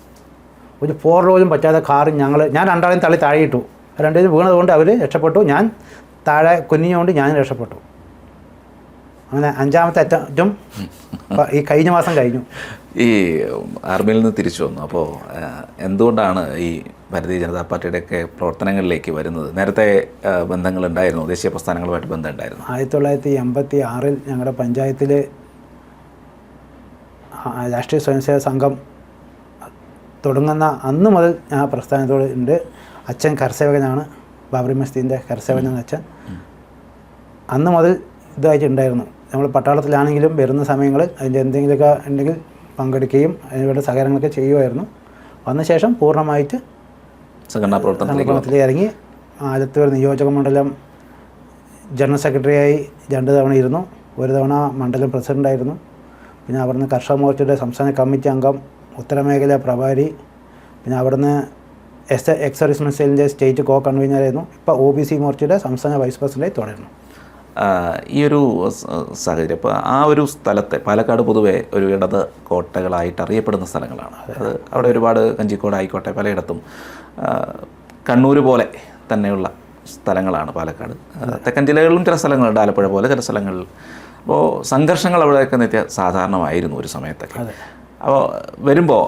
ഒരു 4 റോയിലും പറ്റാതെ കാർ ഞാൻ 2 തള്ളി താഴെ ഇട്ടു. 2 വീണതുകൊണ്ട് അവർ രക്ഷപ്പെട്ടു, ഞാൻ താഴെ കുനിഞ്ഞുകൊണ്ട് ഞാൻ രക്ഷപ്പെട്ടു. അങ്ങനെ 5ാമത്തെ അറ്റം ഈ കഴിഞ്ഞ മാസം കഴിഞ്ഞു. ഈ ആർമിയിൽ നിന്ന് തിരിച്ചു വന്നു. അപ്പോൾ എന്തുകൊണ്ടാണ് ഈ ഭാരതീയ ജനതാ പാർട്ടിയുടെയൊക്കെ പ്രവർത്തനങ്ങളിലേക്ക് വരുന്നത്? നേരത്തെ ബന്ധങ്ങളുണ്ടായിരുന്നു, ദേശീയ പ്രസ്ഥാനങ്ങളുമായിട്ട് ബന്ധമുണ്ടായിരുന്നു? 1986 ഞങ്ങളുടെ പഞ്ചായത്തിൽ രാഷ്ട്രീയ സ്വയംസേവക സംഘം തുടങ്ങുന്ന അന്ന് മുതൽ ഞാൻ പ്രസ്ഥാനത്തോട് ഉണ്ട്. അച്ഛൻ കരസേവകനാണ്, ബാബറി മസ്ജിദിൻ്റെ കരസേവകനാണ് അച്ഛൻ. അന്ന് മുതൽ ഇതായിട്ടുണ്ടായിരുന്നു. നമ്മൾ പട്ടാളത്തിലാണെങ്കിലും വരുന്ന സമയങ്ങളിൽ അതിൻ്റെ എന്തെങ്കിലുമൊക്കെ ഉണ്ടെങ്കിൽ പങ്കെടുക്കുകയും അതിനുവേണ്ട സഹകരണങ്ങളൊക്കെ ചെയ്യുമായിരുന്നു. വന്ന ശേഷം പൂർണ്ണമായിട്ട് സംഘടനാ പ്രവർത്തനത്തിലേക്ക് ഇറങ്ങി ആലത്തൂർ നിയോജക മണ്ഡലം ജനറൽ സെക്രട്ടറിയായി 2 തവണ ഇരുന്നു. ഒരു തവണ മണ്ഡലം പ്രസിഡൻ്റായിരുന്നു. പിന്നെ അവിടുന്ന് കർഷക മോർച്ചയുടെ സംസ്ഥാന കമ്മിറ്റി അംഗം, ഉത്തരമേഖല പ്രഭാരി, പിന്നെ അവിടുന്ന് എക്സ് സർവീസ് സെല്ലിൻ്റെ സ്റ്റേറ്റ് കോ കൺവീനറായിരുന്നു. ഇപ്പോൾ OBC മോർച്ചയുടെ സംസ്ഥാന വൈസ് പ്രസിഡൻ്റായി തുടരുന്നു. ഈ ഒരു സാഹചര്യം, ഇപ്പോൾ ആ ഒരു സ്ഥലത്തെ പാലക്കാട് പൊതുവെ ഒരു ഇടത് കോട്ടകളായിട്ട് അറിയപ്പെടുന്ന സ്ഥലങ്ങളാണ്. അത് അവിടെ ഒരുപാട് കഞ്ചിക്കോട് ആയിക്കോട്ടെ പലയിടത്തും കണ്ണൂർ പോലെ തന്നെയുള്ള സ്ഥലങ്ങളാണ് പാലക്കാട്. തെക്കൻ ജില്ലകളിലും ചില സ്ഥലങ്ങളുണ്ട്, ആലപ്പുഴ പോലെ ചില സ്ഥലങ്ങളിൽ. അപ്പോൾ സംഘർഷങ്ങൾ അവിടെയൊക്കെ സാധാരണമായിരുന്നു ഒരു സമയത്തൊക്കെ. അപ്പോൾ വരുമ്പോൾ,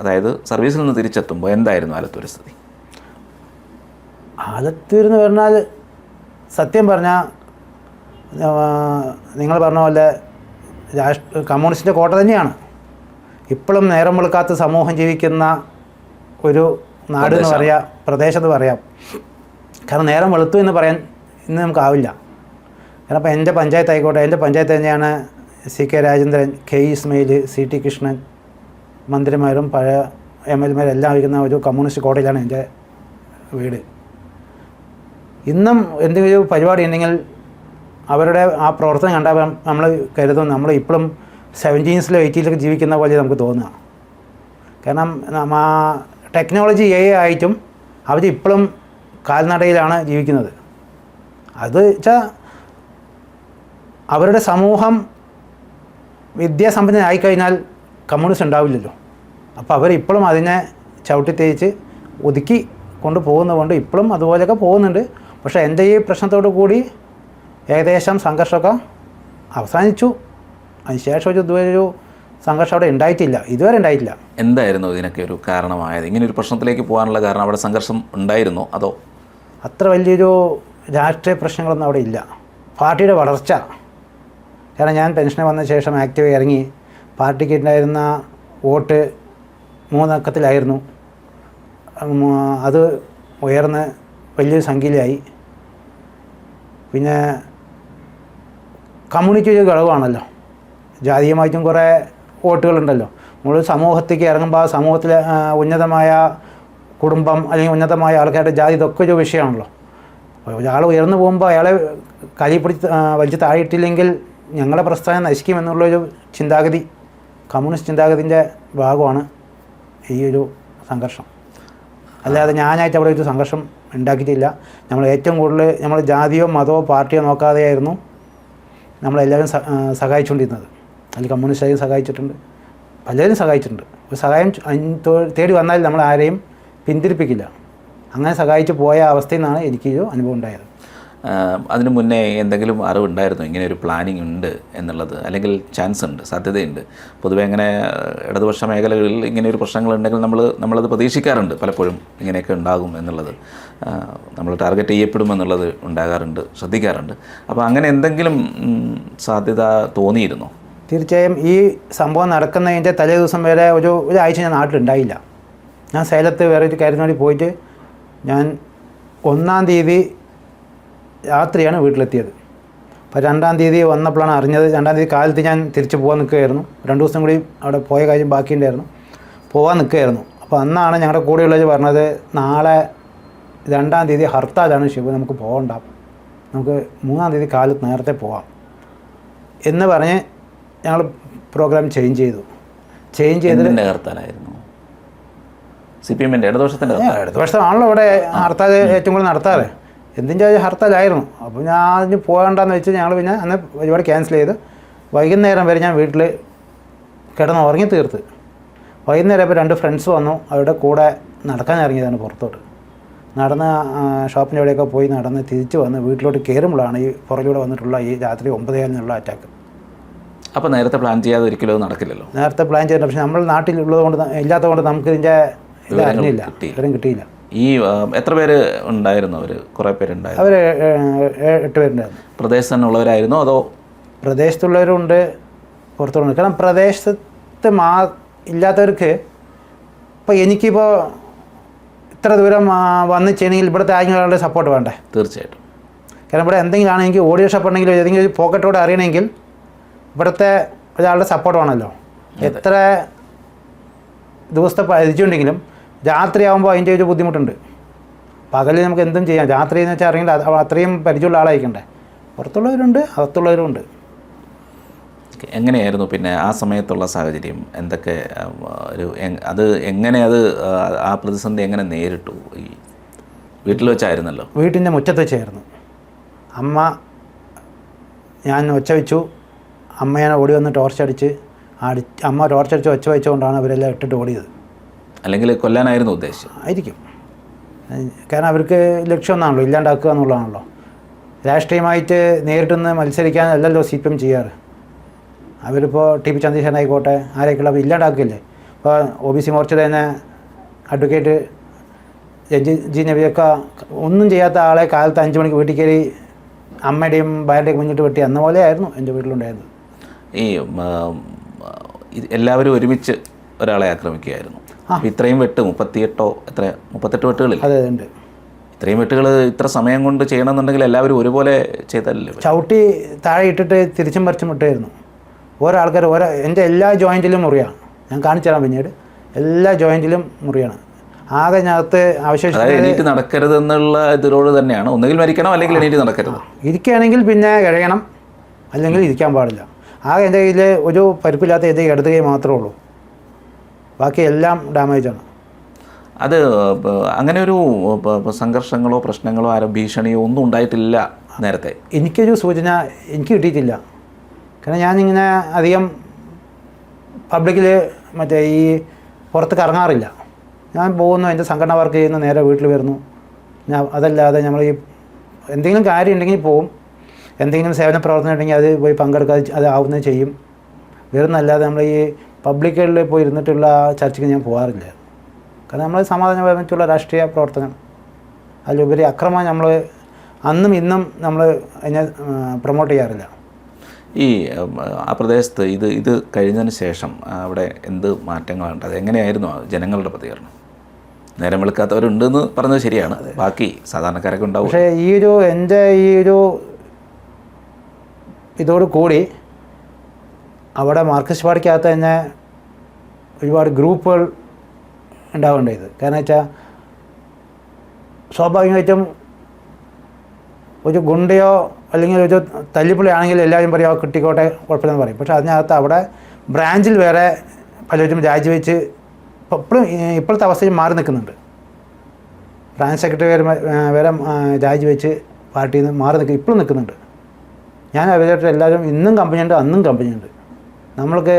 അതായത് സർവീസിൽ നിന്ന് തിരിച്ചെത്തുമ്പോൾ എന്തായിരുന്നു ആലത്തൂർ സ്ഥിതി? ആലത്തൂർ എന്ന് പറഞ്ഞാൽ സത്യം പറഞ്ഞാൽ നിങ്ങൾ പറഞ്ഞ പോലെ കമ്മ്യൂണിസ്റ്റിൻ്റെ കോട്ട തന്നെയാണ്. ഇപ്പോഴും നേരം വെളുക്കാത്ത സമൂഹം ജീവിക്കുന്ന ഒരു നാട് എന്ന് പറയാം, പ്രദേശത്ത് പറയാം. കാരണം നേരം വെളുത്തു എന്ന് പറയാൻ ഇന്ന് നമുക്കാവില്ല. കാരണം ഇപ്പോൾ എൻ്റെ പഞ്ചായത്ത് ആയിക്കോട്ടെ, എൻ്റെ പഞ്ചായത്ത് തന്നെയാണ് CK Rajendran, KE Ismail, CT Krishnan മന്ത്രിമാരും പഴയ MLA ഇരിക്കുന്ന ഒരു കമ്മ്യൂണിസ്റ്റ് കോട്ടയിലാണ് എൻ്റെ വീട്. ഇന്നും എന്തെങ്കിലും പരിപാടി ഉണ്ടെങ്കിൽ അവരുടെ ആ പ്രവർത്തനം കണ്ടാൽ നമ്മൾ കരുതും നമ്മൾ ഇപ്പോഴും 17th 18th ജീവിക്കുന്ന പോലെ നമുക്ക് തോന്നുക. കാരണം ടെക്നോളജി AI ആയിട്ടും അവരിപ്പോഴും കാൽനടയിലാണ് ജീവിക്കുന്നത്. അത് വെച്ചാൽ അവരുടെ സമൂഹം വിദ്യാസമ്പന്നനായിക്കഴിഞ്ഞാൽ കമ്മ്യൂണിസ്റ്റ് ഉണ്ടാവില്ലല്ലോ. അപ്പോൾ അവരിപ്പോഴും അതിനെ ചവിട്ടി തേച്ച് ഒതുക്കി കൊണ്ട് പോകുന്നതുകൊണ്ട് ഇപ്പോഴും അതുപോലെയൊക്കെ പോകുന്നുണ്ട്. പക്ഷേ എൻ്റെ ഈ പ്രശ്നത്തോടു കൂടി ഏകദേശം സംഘർഷമൊക്കെ അവസാനിച്ചു. അതിനുശേഷം ഇതുവരെ സംഘർഷം അവിടെ ഇതുവരെ ഉണ്ടായിട്ടില്ല. എന്തായിരുന്നു ഇതിനൊക്കെ ഒരു കാരണമായത്? ഇങ്ങനെ ഒരു പ്രശ്നത്തിലേക്ക് പോകാനുള്ള കാരണം അവിടെ സംഘർഷം ഉണ്ടായിരുന്നോ അതോ? അത്ര വലിയൊരു രാഷ്ട്രീയ പ്രശ്നങ്ങളൊന്നും അവിടെ ഇല്ല. പാർട്ടിയുടെ വളർച്ച, കാരണം ഞാൻ പെൻഷന് വന്ന ശേഷം ആക്റ്റീവ് ഇറങ്ങി പാർട്ടിക്ക് ഉണ്ടായിരുന്ന വോട്ട് 3 അക്കത്തിലായിരുന്നു. അത് ഉയർന്ന് വലിയൊരു സംഖ്യയിലായി. പിന്നെ കമ്മ്യൂണിറ്റി ഒരു ഘടകമാണല്ലോ, ജാതീയമായിട്ടും കുറേ വോട്ടുകളുണ്ടല്ലോ. നമ്മൾ സമൂഹത്തേക്ക് ഇറങ്ങുമ്പോൾ ആ സമൂഹത്തിലെ ഉന്നതമായ കുടുംബം അല്ലെങ്കിൽ ഉന്നതമായ ആൾക്കാരുടെ ജാതി ഇതൊക്കെ ഒരു വിഷയമാണല്ലോ. ഒരാൾ ഉയർന്നു പോകുമ്പോൾ അയാളെ കലി പിടിച്ച് വലിച്ച് താഴെയിട്ടില്ലെങ്കിൽ ഞങ്ങളുടെ പ്രസ്ഥാനം നശിക്കുമെന്നുള്ളൊരു ചിന്താഗതി, കമ്മ്യൂണിസ്റ്റ് ചിന്താഗതിൻ്റെ ഭാഗമാണ് ഈ ഒരു സംഘർഷം. അല്ലാതെ ഞാനായിട്ട് അവിടെ ഒരു സംഘർഷം ഉണ്ടാക്കിയിട്ടില്ല. നമ്മൾ ഏറ്റവും കൂടുതൽ നമ്മൾ ജാതിയോ മതമോ പാർട്ടിയോ നോക്കാതെയായിരുന്നു നമ്മളെല്ലാവരും സഹായിച്ചുകൊണ്ടിരുന്നത്. അതിൽ കമ്മ്യൂണിസ്റ്റുകാരും സഹായിച്ചിട്ടുണ്ട്, പലരും സഹായിച്ചിട്ടുണ്ട്. ഒരു സഹായം തേടി വന്നാൽ നമ്മൾ ആരെയും പിന്തിരിപ്പിക്കില്ല. അങ്ങനെ സഹായിച്ച് പോയ അവസ്ഥയിൽ നിന്നാണ് എനിക്കൊരു അനുഭവം ഉണ്ടായത്. അതിനു മുന്നേ എന്തെങ്കിലും അറിവുണ്ടായിരുന്നോ ഇങ്ങനെ ഒരു പ്ലാനിങ് ഉണ്ട് എന്നുള്ളത്? അല്ലെങ്കിൽ ചാൻസ് ഉണ്ട്, സാധ്യതയുണ്ട്? പൊതുവെ അങ്ങനെ ഇടതുപക്ഷ മേഖലകളിൽ ഇങ്ങനെ ഒരു പ്രശ്നങ്ങളുണ്ടെങ്കിൽ നമ്മളത് പ്രതീക്ഷിക്കാറുണ്ട് പലപ്പോഴും, ഇങ്ങനെയൊക്കെ ഉണ്ടാകും എന്നുള്ളത്, നമ്മൾ ടാർഗറ്റ് ചെയ്യപ്പെടുമെന്നുള്ളത് ഉണ്ടാകാറുണ്ട്, ശ്രദ്ധിക്കാറുണ്ട്. അപ്പോൾ അങ്ങനെ എന്തെങ്കിലും സാധ്യത തോന്നിയിരുന്നോ? തീർച്ചയായും ഈ സംഭവം നടക്കുന്നതിൻ്റെ തലേ ദിവസം വരെ ഒരാഴ്ച ഞാൻ നാട്ടിലുണ്ടായില്ല. ഞാൻ സേലത്ത് വേറെ ഒരു കാര്യത്തിന് വേണ്ടി പോയിട്ട് ഞാൻ 1-ാം തീയതി രാത്രിയാണ് വീട്ടിലെത്തിയത്. അപ്പോൾ 2-ാം തീയതി വന്നപ്പോഴാണ് അറിഞ്ഞത്. 2-ാം തീയതി കാലത്ത് ഞാൻ തിരിച്ച് പോകാൻ നിൽക്കുകയായിരുന്നു. 2 ദിവസം കൂടി അവിടെ പോയ കാര്യം ബാക്കിയുണ്ടായിരുന്നു, പോകാൻ നിൽക്കുകയായിരുന്നു. അപ്പോൾ അന്നാണ് ഞങ്ങളുടെ കൂടെയുള്ളവർ പറഞ്ഞത്, നാളെ 2-ാം തീയതി ഹർത്താലാണ് ശിവ, നമുക്ക് പോകണ്ട, നമുക്ക് 3-ാം തീയതി കാലത്ത് നേരത്തെ പോവാം എന്ന് പറഞ്ഞ് ഞങ്ങൾ പ്രോഗ്രാം ചേഞ്ച് ചെയ്തു. ചേഞ്ച് ചെയ്ത് എന്തിൻ്റെ ഹർത്താലായിരുന്നു? CPM-ൻ്റെ ഇടതുപക്ഷത്തിൻ്റെ ഇടതുപക്ഷമാണല്ലോ ഇവിടെ ഹർത്താൽ ഏറ്റവും കൂടുതൽ നടത്താറ്. എന്തിൻ്റെ ഹർത്താലായിരുന്നു. അപ്പോൾ ഞാൻ അതിന് പോകണ്ടെന്ന് വെച്ച് ഞങ്ങൾ പിന്നെ അന്ന് പരിപാടി ക്യാൻസൽ ചെയ്ത് വൈകുന്നേരം വരെ ഞാൻ വീട്ടിൽ കിടന്ന് ഉറങ്ങി തീർത്ത്. വൈകുന്നേരം ഇപ്പോൾ 2 ഫ്രണ്ട്സ് വന്നു, അവരുടെ കൂടെ നടക്കാൻ ഇറങ്ങിയതാണ് പുറത്തോട്ട്. നടന്ന് ഷോപ്പിൻ്റെ അവിടെയൊക്കെ പോയി നടന്ന് തിരിച്ച് വന്ന് വീട്ടിലോട്ട് കയറുമ്പോഴാണ് ഈ പുറകിലൂടെ വന്നിട്ടുള്ള ഈ രാത്രി 9:00 അറ്റാക്ക്. അപ്പോൾ നേരത്തെ പ്ലാൻ ചെയ്യാതെ ഒരിക്കലും നടക്കില്ലല്ലോ. നേരത്തെ പ്ലാൻ ചെയ്തിട്ടുണ്ട്, പക്ഷേ നമ്മൾ നാട്ടിലുള്ളത് കൊണ്ട് ഇല്ലാത്തത് കൊണ്ട് നമുക്ക് ഇതിൻ്റെ ഇത് അറിഞ്ഞില്ല, ഇവരും കിട്ടിയില്ല. ഈ എത്ര പേര് ഉണ്ടായിരുന്നു? അവർ കുറേ പേരുണ്ടായിരുന്നു. അവർ 8 പേരുണ്ടായിരുന്നു. പ്രദേശത്ത് തന്നെ ഉള്ളവരായിരുന്നോ അതോ? പ്രദേശത്തുള്ളവരുണ്ട്, പുറത്തുള്ളവരുണ്ട്. കാരണം പ്രദേശത്ത് ഇല്ലാത്തവർക്ക് ഇപ്പോൾ എനിക്കിപ്പോൾ ഇത്ര ദൂരം വന്ന് ചെയ്യണമെങ്കിൽ ഇവിടുത്തെ ആരെങ്കിലും സപ്പോർട്ട് വേണ്ടേ? തീർച്ചയായിട്ടും. കാരണം ഇവിടെ എന്തെങ്കിലും ആണെങ്കിൽ ഓഡിയോ ഷോപ്പ് ഉണ്ടെങ്കിൽ ഏതെങ്കിലും ഒരു പോക്കറ്റോടെ അറിയണമെങ്കിൽ ഇവിടുത്തെ ഒരാളുടെ സപ്പോർട്ട് വേണമല്ലോ. എത്ര ദിവസത്തെ പരിചയമുണ്ടെങ്കിലും രാത്രിയാകുമ്പോൾ അതിൻ്റെ ഒരു ബുദ്ധിമുട്ടുണ്ട്. പകൽ നമുക്ക് എന്തും ചെയ്യാം, രാത്രി എന്ന് വെച്ചാൽ അറിയില്ല അത്രയും പരിചയമുള്ള ആളായിക്കണ്ടേ. പുറത്തുള്ളവരുണ്ട്, അകത്തുള്ളവരുമുണ്ട്. എങ്ങനെയായിരുന്നു പിന്നെ ആ സമയത്തുള്ള സാഹചര്യം? എന്തൊക്കെ അത് എങ്ങനെ ആ പ്രതിസന്ധി എങ്ങനെ നേരിട്ടു? ഈ വീട്ടിൽ വെച്ചായിരുന്നല്ലോ? വീട്ടിൻ്റെ മുറ്റത്ത് വെച്ചായിരുന്നു. ഞാൻ ഒച്ച വെച്ചു, അമ്മയാണ് ഓടി വന്ന് ടോർച്ചടിച്ച് അമ്മ ടോർച്ചടിച്ച് ഒച്ച വെച്ചുകൊണ്ടാണ് അവരെല്ലാം ഇട്ടിട്ട് ഓടിയത്. അല്ലെങ്കിൽ കൊല്ലാനായിരുന്നു ഉദ്ദേശം? ആയിരിക്കും. കാരണം അവർക്ക് ലക്ഷ്യമൊന്നാണല്ലോ, ഇല്ലാണ്ടാക്കുക എന്നുള്ളതാണല്ലോ. രാഷ്ട്രീയമായിട്ട് നേരിട്ടൊന്ന് മത്സരിക്കാനല്ലല്ലോ CPM ചെയ്യാറ്. അവരിപ്പോൾ TP ചന്ദ്രശേഖരൻ ആയിക്കോട്ടെ ആരെയൊക്കെയുള്ള ഇല്ലാണ്ടാക്കില്ലേ. ഇപ്പോൾ OBC മോർച്ചയുടെ തന്നെ അഡ്വക്കേറ്റ് ജി നബിയൊക്കെ ഒന്നും ചെയ്യാത്ത ആളെ കാലത്ത് 5 മണിക്ക് വീട്ടിൽ കയറി അമ്മയുടെയും ഭാര്യയുടെയും മുന്നിട്ട് വെട്ടി അന്ന പോലെയായിരുന്നു എൻ്റെ വീട്ടിലുണ്ടായിരുന്നത്. ഈ എല്ലാവരും ഒരുമിച്ച് ഒരാളെ ആക്രമിക്കുകയായിരുന്നു. ഇത്രയും വെട്ട് 38 വെട്ടുകളിൽ? അതെ, ഉണ്ട്. ഇത്രയും വെട്ടുകൾ ഇത്ര സമയം കൊണ്ട് ചെയ്യണമെന്നുണ്ടെങ്കിൽ എല്ലാവരും ഒരുപോലെ ചെയ്തല്ലേ? ചവിട്ടി താഴെ ഇട്ടിട്ട് തിരിച്ചും മറിച്ചും വിട്ടായിരുന്നു. ഓരോ ആൾക്കാർ എൻ്റെ എല്ലാ ജോയിൻറ്റിലും മുറിയാണ്. ഞാൻ കാണിച്ചു തരാം പിന്നീട്. എല്ലാ ജോയിൻറ്റിലും മുറിയാണ്. ആകെ ഞകത്ത് അവശേഷിച്ച് എണീറ്റ് നടക്കരുത് എന്നുള്ള ഇതിലോട് തന്നെയാണ്. ഒന്നുകിൽ മരിക്കണം അല്ലെങ്കിൽ എണീറ്റ് നടക്കരുത്. ഇരിക്കുകയാണെങ്കിൽ പിന്നെ കഴിയണം, അല്ലെങ്കിൽ ഇരിക്കാൻ പാടില്ല. ആകെ എൻ്റെ കയ്യിൽ ഒരു പരിക്കില്ലാത്ത ഇത് ഇടത് കൈ മാത്രമേ ഉള്ളൂ, ബാക്കി എല്ലാം ഡാമേജാണ്. അത് അങ്ങനെ ഒരു സംഘർഷങ്ങളോ പ്രശ്നങ്ങളോ ഭീഷണിയോ ഒന്നും ഉണ്ടായിട്ടില്ല നേരത്തെ? എനിക്കൊരു സൂചന എനിക്ക് കിട്ടിയിട്ടില്ല. കാരണം ഞാനിങ്ങനെ അധികം പബ്ലിക്കിൽ ഈ പുറത്ത് കറങ്ങാറില്ല. ഞാൻ പോകുന്നു, എൻ്റെ സംഘടന വർക്ക് ചെയ്യുന്നു, നേരെ വീട്ടിൽ വരുന്നു. അതല്ലാതെ നമ്മൾ ഈ എന്തെങ്കിലും കാര്യം ഉണ്ടെങ്കിൽ പോവും, എന്തെങ്കിലും സേവന പ്രവർത്തനം ഉണ്ടെങ്കിൽ അത് പോയി പങ്കെടുക്കാതെ അത് ആവുന്നത് ചെയ്യും. വരുന്നല്ലാതെ നമ്മൾ ഈ പബ്ലിക്കുകളിൽ പോയി ഇരുന്നിട്ടുള്ള ചർച്ചയ്ക്ക് ഞാൻ പോകാറില്ല. കാരണം നമ്മൾ സമാധാനപരമായിട്ടുള്ള രാഷ്ട്രീയ പ്രവർത്തനം, അതിലുപരി അക്രമം നമ്മൾ അന്നും ഇന്നും നമ്മൾ അതിനെ പ്രൊമോട്ട് ചെയ്യാറില്ല. ഈ ആ പ്രദേശത്ത് ഇത് കഴിഞ്ഞതിന് ശേഷം അവിടെ എന്ത് മാറ്റങ്ങളുണ്ട്? അത് എങ്ങനെയായിരുന്നു ജനങ്ങളുടെ പ്രതികരണം? നേരം വെളുക്കാത്തവരുണ്ടെന്ന് പറഞ്ഞത് ശരിയാണ്, ബാക്കി സാധാരണക്കാരൊക്കെ ഉണ്ടാവും. പക്ഷേ എൻ്റെ ഈ ഒരു ഇതോട് കൂടി അവിടെ മാർക്സിസ്റ്റ് പാർട്ടിക്കകത്ത് തന്നെ ഒരുപാട് ഗ്രൂപ്പുകൾ ഉണ്ടാവേണ്ടത്. കാരണം വെച്ചാൽ സ്വാഭാവികമായിട്ടും ഒരു ഗുണ്ടയോ അല്ലെങ്കിൽ ഒരു തല്ലിപ്പുള്ളി ആണെങ്കിൽ എല്ലാവരും പറയും കിട്ടിക്കോട്ടെ കുഴപ്പമില്ലെന്ന് പറയും. പക്ഷേ അതിനകത്ത് അവിടെ ബ്രാഞ്ചിൽ വേറെ പലരും രാജിവെച്ച് ഇപ്പോഴത്തെ അവസ്ഥയിൽ മാറി നിൽക്കുന്നുണ്ട്. ബ്രാഞ്ച് സെക്രട്ടറി വേറെ രാജിവെച്ച് പാർട്ടിയിൽ നിന്ന് മാറി ഇപ്പോഴും നിൽക്കുന്നുണ്ട്. ഞാൻ അവരായിട്ട് എല്ലാവരും ഇന്നും കമ്പനിയുണ്ട്, അന്നും കമ്പനിയുണ്ട്. നമ്മൾക്ക്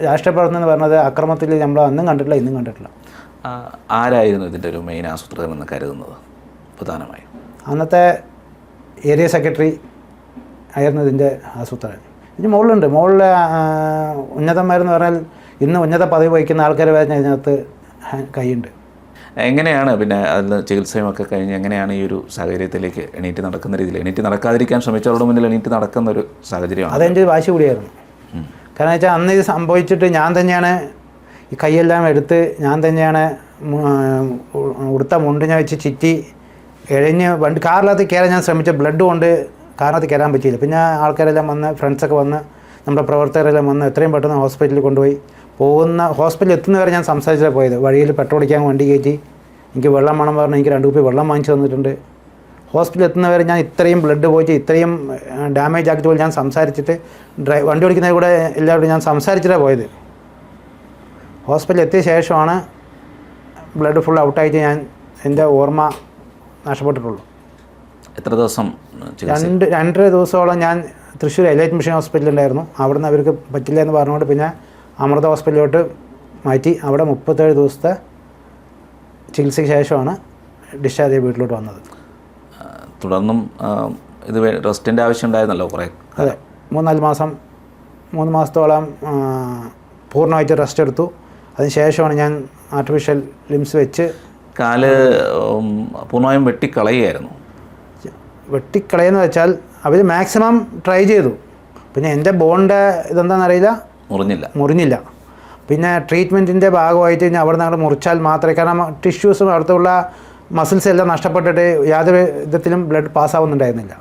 രാഷ്ട്രീയ പ്രവർത്തനം എന്ന് പറഞ്ഞത് അക്രമത്തിൽ നമ്മൾ അന്നും കണ്ടിട്ടില്ല, ഇന്നും കണ്ടിട്ടില്ല. ആരായിരുന്നു ഇതിൻ്റെ ഒരു മെയിൻ ആസൂത്രകൻ എന്ന് കരുതുന്നത് പ്രധാനമായും? അന്നത്തെ ഏരിയ സെക്രട്ടറി ആയിരുന്നു ഇതിൻ്റെ ആസൂത്രകൻ. ഇതിന് മുകളിലുണ്ട്, മുകളിലെ ഉന്നതന്മാരെന്ന് പറഞ്ഞാൽ ഇന്ന് ഉന്നത പദവി വഹിക്കുന്ന ആൾക്കാർ വരെ ഇതിനകത്ത് കൈയുണ്ട്. എങ്ങനെയാണ് പിന്നെ അതിൽ ചികിത്സയുമൊക്കെ കഴിഞ്ഞ് എങ്ങനെയാണ് ഈ ഒരു സാഹചര്യത്തിലേക്ക് എണീറ്റ് നടക്കുന്ന രീതിയിൽ എണീറ്റ് നടക്കാതിരിക്കാൻ ശ്രമിച്ചവരുടെ മുന്നിൽ എണീറ്റ് നടക്കുന്ന ഒരു സാഹചര്യമാണ്? അതെൻ്റെ ഒരു വാശി കൂടിയായിരുന്നു. കാരണം വെച്ചാൽ അന്ന് ഇത് സംഭവിച്ചിട്ട് ഞാൻ തന്നെയാണ് ഈ കൈയെല്ലാം എടുത്ത് ഞാൻ തന്നെയാണ് ഉടുത്ത മുണ്ടിനെ വെച്ച് ചിറ്റി ഇഴഞ്ഞ് വണ്ടി കാറിനകത്ത് കയറാൻ ഞാൻ ശ്രമിച്ച ബ്ലഡ് കൊണ്ട് കാറിനകത്ത് കയറാൻ പറ്റിയില്ല. പിന്നെ ആൾക്കാരെല്ലാം വന്ന് ഫ്രണ്ട്സൊക്കെ വന്ന് നമ്മുടെ പ്രവർത്തകരെല്ലാം വന്ന് എത്രയും പെട്ടെന്ന് ഹോസ്പിറ്റലിൽ കൊണ്ടുപോയി. ഹോസ്പിറ്റലിൽ എത്തുന്നവരെ ഞാൻ സംസാരിച്ചാണ് പോയത്. വഴിയിൽ പെട്രോൾ അടിക്കാൻ വണ്ടി കയറ്റി എനിക്ക് വെള്ളം വേണം പറഞ്ഞ് എനിക്ക് 2 കുപ്പി വെള്ളം വാങ്ങിച്ചു തന്നിട്ടുണ്ട്. ഹോസ്പിറ്റലിൽ എത്തുന്നവരെ ഞാൻ ഇത്രയും ബ്ലഡ് പോയിട്ട് ഇത്രയും ഡാമേജ് ആക്കിയിട്ട് പോലും ഞാൻ സംസാരിച്ചിട്ട് വണ്ടി ഓടിക്കുന്നതിൽ കൂടെ എല്ലാവരോടും ഞാൻ സംസാരിച്ചിട്ടാണ് പോയത്. ഹോസ്പിറ്റലിൽ എത്തിയ ശേഷമാണ് ബ്ലഡ് ഫുൾ ഔട്ടായിട്ട് എൻ്റെ ഓർമ്മ നഷ്ടപ്പെട്ടിട്ടുള്ളൂ. എത്ര ദിവസം? 2.5 ദിവസത്തോളം ഞാൻ തൃശ്ശൂർ എലൈറ്റ് മിഷൻ ഹോസ്പിറ്റലുണ്ടായിരുന്നു. അവിടെ നിന്ന് അവർക്ക് പറ്റില്ല എന്ന് പറഞ്ഞുകൊണ്ട് പിന്നെ അമൃത ഹോസ്പിറ്റലിലോട്ട് മാറ്റി. അവിടെ 37 ദിവസത്തെ ചികിത്സയ്ക്ക് ശേഷമാണ് ഡിസ്ചാർജ് ചെയ്ത് വീട്ടിലോട്ട് വന്നത്. തുടർന്നും ഇത് റെസ്റ്റിൻ്റെ ആവശ്യം ഉണ്ടായിരുന്നല്ലോ കുറേ? അതെ, 3 മാസത്തോളം പൂർണ്ണമായിട്ട് റെസ്റ്റ് എടുത്തു. അതിനുശേഷമാണ് ഞാൻ ആർട്ടിഫിഷ്യൽ ലിംസ് വെച്ച് കാല് പൂർണ്ണമായും വെട്ടിക്കളയുകയായിരുന്നു. വെട്ടിക്കളയെന്ന് വെച്ചാൽ അവർ മാക്സിമം ട്രൈ ചെയ്തു. പിന്നെ എൻ്റെ ബോണിൻ്റെ ഇതെന്താണെന്നറിയില്ല, മുറിഞ്ഞില്ല. പിന്നെ ട്രീറ്റ്മെൻറ്റിൻ്റെ ഭാഗമായിട്ട് ഇനി അവിടെ നിന്ന് മുറിച്ചാൽ മാത്രമേ, കാരണം ടിഷ്യൂസും അടുത്തുള്ള മസിൽസ് എല്ലാം നഷ്ടപ്പെട്ടിട്ട് യാതൊരു വിധത്തിലും ബ്ലഡ് പാസ്സാവുന്നുണ്ടായിരുന്നില്ല.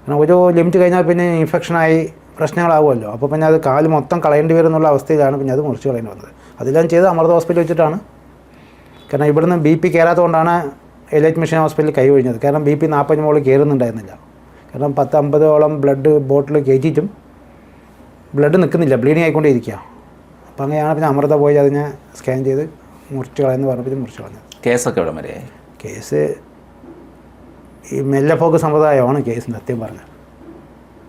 കാരണം ഒരു ലിമിറ്റ് കഴിഞ്ഞാൽ പിന്നെ ഇൻഫെക്ഷനായി പ്രശ്നങ്ങളാവുമല്ലോ. അപ്പോൾ പിന്നെ അത് കാല് മൊത്തം കളയേണ്ടി വരും എന്നുള്ള അവസ്ഥയിലാണ് പിന്നെ അത് മുറിച്ച് കളയേണ്ടി വന്നത്. അതെല്ലാം ചെയ്ത് അമൃത ഹോസ്പിറ്റൽ വെച്ചിട്ടാണ്. കാരണം ഇവിടുന്ന് BP കയറാത്തതുകൊണ്ടാണ് എലൈറ്റ് മിഷൻ ഹോസ്പിറ്റലിൽ കൈ ഒഴിഞ്ഞത്. കാരണം BP 40 മുകളിൽ കയറുന്നുണ്ടായിരുന്നില്ല. കാരണം 10-50ഓളം ബ്ലഡ് ബോട്ടിൽ കയറ്റിയിട്ടും ബ്ലഡ് നിൽക്കുന്നില്ല, ബ്ലീഡിങ് ആയിക്കൊണ്ടേയിരിക്കുക. അപ്പോൾ അങ്ങനെയാണ് പിന്നെ അമൃത പോയി അതിനെ സ്കാൻ ചെയ്ത് മുറിച്ച് കളയെന്ന് പറഞ്ഞപ്പോൾ മുറിച്ച് കളഞ്ഞത്. കേസൊക്കെ എവിടെ വരെ? കേസ് ഈ മെല്ലപ്പോക്ക് സമ്പ്രദായമാണ് കേസ് സത്യം പറഞ്ഞത്.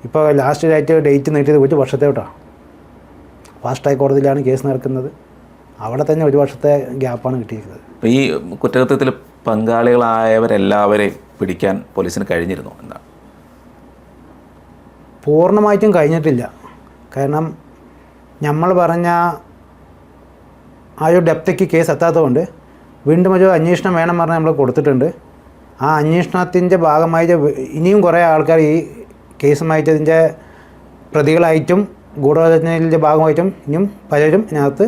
ഇപ്പോൾ ലാസ്റ്റായിട്ട് ഡേറ്റ് നീട്ടിയത് 1 വർഷത്തോട്ടാണ്. ഫാസ്റ്റ് ട്രാക്ക് കോടതിയിലാണ് കേസ് നടക്കുന്നത്. അവിടെ തന്നെ 1 വർഷത്തെ ഗ്യാപ്പാണ് കിട്ടിയിരിക്കുന്നത്. അപ്പോൾ ഈ കുറ്റകൃത്യത്തിൽ പങ്കാളികളായവരെല്ലാവരെയും പിടിക്കാൻ പോലീസിന് കഴിഞ്ഞിരുന്നു എന്നാണ്? പൂർണ്ണമായിട്ടും കഴിഞ്ഞിട്ടില്ല. കാരണം നമ്മൾ പറഞ്ഞ ആ ഒരു ഡെപ്തയ്ക്ക് കേസ് എത്താത്തതുകൊണ്ട് വീണ്ടും ഒരു അന്വേഷണം വേണം പറഞ്ഞാൽ നമ്മൾ കൊടുത്തിട്ടുണ്ട്. ആ അന്വേഷണത്തിൻ്റെ ഭാഗമായിട്ട് ഇനിയും കുറേ ആൾക്കാർ ഈ കേസുമായിട്ട് ഇതിൻ്റെ പ്രതികളായിട്ടും ഗൂഢാലോചനയുടെ ഭാഗമായിട്ടും ഇനിയും പലരും ഇതിനകത്ത്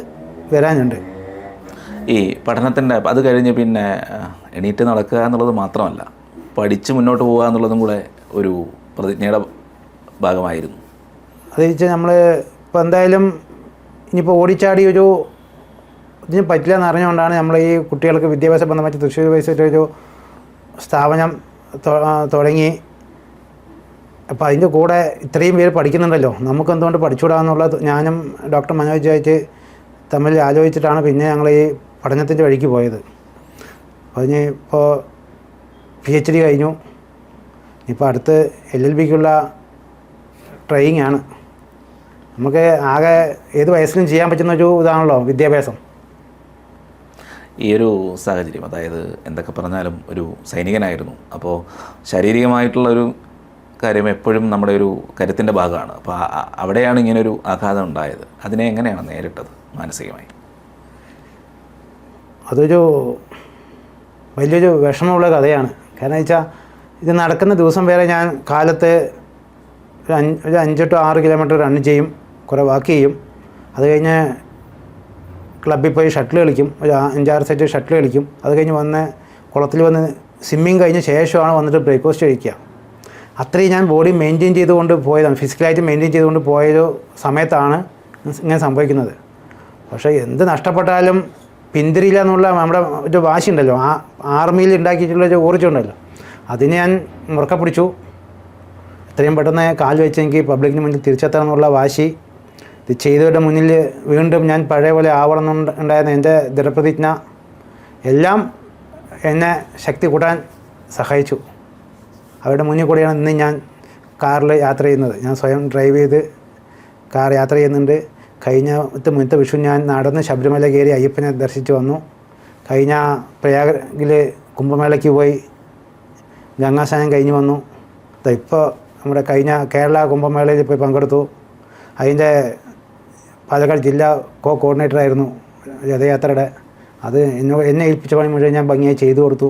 വരാനുണ്ട്. ഈ പഠനത്തിൻ്റെ അത് കഴിഞ്ഞ് പിന്നെ എണീറ്റ് നടക്കുക എന്നുള്ളത് മാത്രമല്ല, പഠിച്ച് മുന്നോട്ട് പോകുക എന്നുള്ളതും കൂടെ ഒരു പ്രതിജ്ഞയുടെ ഭാഗമായിരുന്നു. അത് വെച്ചാൽ നമ്മൾ ഇപ്പോൾ എന്തായാലും ഇനിയിപ്പോൾ ഓടിച്ചാടി ഒരു ഇതിന് പറ്റില്ല എന്ന് അറിഞ്ഞുകൊണ്ടാണ് നമ്മൾ ഈ കുട്ടികൾക്ക് വിദ്യാഭ്യാസ ബന്ധമായിട്ട് തൃശ്ശൂർ വയസ്സിട്ടൊരു സ്ഥാപനം തുടങ്ങി. അപ്പോൾ അതിൻ്റെ കൂടെ ഇത്രയും പേര് പഠിക്കുന്നുണ്ടല്ലോ, നമുക്ക് എന്തുകൊണ്ട് പഠിച്ചുകൂടാന്നുള്ള ഞാനും ഡോക്ടർ മനോജ് ആയിട്ട് തമ്മിൽ ആലോചിച്ചിട്ടാണ് പിന്നെ ഞങ്ങൾ ഈ പഠനത്തിൻ്റെ വഴിക്ക് പോയത്. അതിന് ഇപ്പോൾ PhD കഴിഞ്ഞു. ഇപ്പോൾ അടുത്ത് LLBക്കുള്ള ട്രെയിനിങ് ആണ്. നമുക്ക് ആകെ ഏത് വയസ്സിലും ചെയ്യാൻ പറ്റുന്നൊരു ഇതാണല്ലോ വിദ്യാഭ്യാസം. ഈ ഒരു സാഹചര്യം, അതായത് എന്തൊക്കെ പറഞ്ഞാലും ഒരു സൈനികനായിരുന്നു. അപ്പോൾ ശാരീരികമായിട്ടുള്ളൊരു കാര്യം എപ്പോഴും നമ്മുടെ ഒരു കരുത്തിൻ്റെ ഭാഗമാണ്. അപ്പോൾ അവിടെയാണ് ഇങ്ങനൊരു ആഘാതം ഉണ്ടായത്. അതിനെ എങ്ങനെയാണ് നേരിട്ടത് മാനസികമായി? അതൊരു വലിയൊരു വിഷമമുള്ള കഥയാണ്. കാരണം വെച്ചാൽ ഇത് നടക്കുന്ന ദിവസം വരെ ഞാൻ കാലത്ത് ഒരു 5 to 6 കിലോമീറ്റർ റൺ ചെയ്യും, കുറേ വാക്ക് ചെയ്യും. അത് കഴിഞ്ഞ് ക്ലബ്ബിൽ പോയി ഷട്ടിൽ കളിക്കും, ഒരു 5-6 സെറ്റ് ഷട്ടിൽ കളിക്കും. അത് കഴിഞ്ഞ് വന്ന് കുളത്തിൽ വന്ന് സ്വിമ്മിങ് കഴിഞ്ഞ ശേഷമാണ് വന്നിട്ട് ബ്രേക്ക്ഫാസ്റ്റ് കഴിക്കുക. അത്രയും ഞാൻ ബോഡി മെയിൻറ്റെയിൻ ചെയ്തുകൊണ്ട് പോയതാണ്, ഫിസിക്കലായിട്ട് മെയിൻറ്റെയിൻ ചെയ്തുകൊണ്ട് പോയൊരു സമയത്താണ് ഇങ്ങനെ സംഭവിക്കുന്നത്. പക്ഷേ എന്ത് നഷ്ടപ്പെട്ടാലും പിന്തിരിയില്ല എന്നുള്ള നമ്മുടെ ഒരു വാശി ഉണ്ടല്ലോ, ആ ആർമിയിൽ ഉണ്ടാക്കിയിട്ടുള്ളൊരു ഊർജ്ജം ഉണ്ടല്ലോ, അതിന് ഞാൻ മുറുക്ക പിടിച്ചു. എത്രയും പെട്ടെന്ന് കാൽ വെച്ച് എനിക്ക് പബ്ലിക്കിന് മുന്നിൽ തിരിച്ചെത്തണം എന്നുള്ള വാശി, ഇത് ചെയ്തവരുടെ മുന്നിൽ വീണ്ടും ഞാൻ പഴയ പോലെ ആവണം എന്നുണ്ടായിരുന്ന എൻ്റെ ദൃഢപ്രതിജ്ഞ എല്ലാം എന്നെ ശക്തി കൂട്ടാൻ സഹായിച്ചു. അവരുടെ മുന്നിൽ കൂടിയാണ് ഇന്ന് ഞാൻ കാറിൽ യാത്ര ചെയ്യുന്നത്. ഞാൻ സ്വയം ഡ്രൈവ് ചെയ്ത് കാർ യാത്ര ചെയ്യുന്നുണ്ട്. മുന്നത്തെ വിഷു ഞാൻ നടന്ന് ശബരിമല കയറി അയ്യപ്പനെ ദർശിച്ച് വന്നു. കഴിഞ്ഞ പ്രയാഗിൽ കുംഭമേളയ്ക്ക് പോയി ഗംഗാസ്നാനം കഴിഞ്ഞ് വന്നു. ഇപ്പോൾ നമ്മുടെ കഴിഞ്ഞ കേരള കുംഭമേളയിൽ പോയി പങ്കെടുത്തു. അതിൻ്റെ പാലക്കാട് ജില്ലാ കോർഡിനേറ്ററായിരുന്നു രഥയാത്രയുടെ. അത് എന്നെ ഏൽപ്പിച്ച പണി മുഴുവൻ ഞാൻ ഭംഗിയായി ചെയ്തു കൊടുത്തു.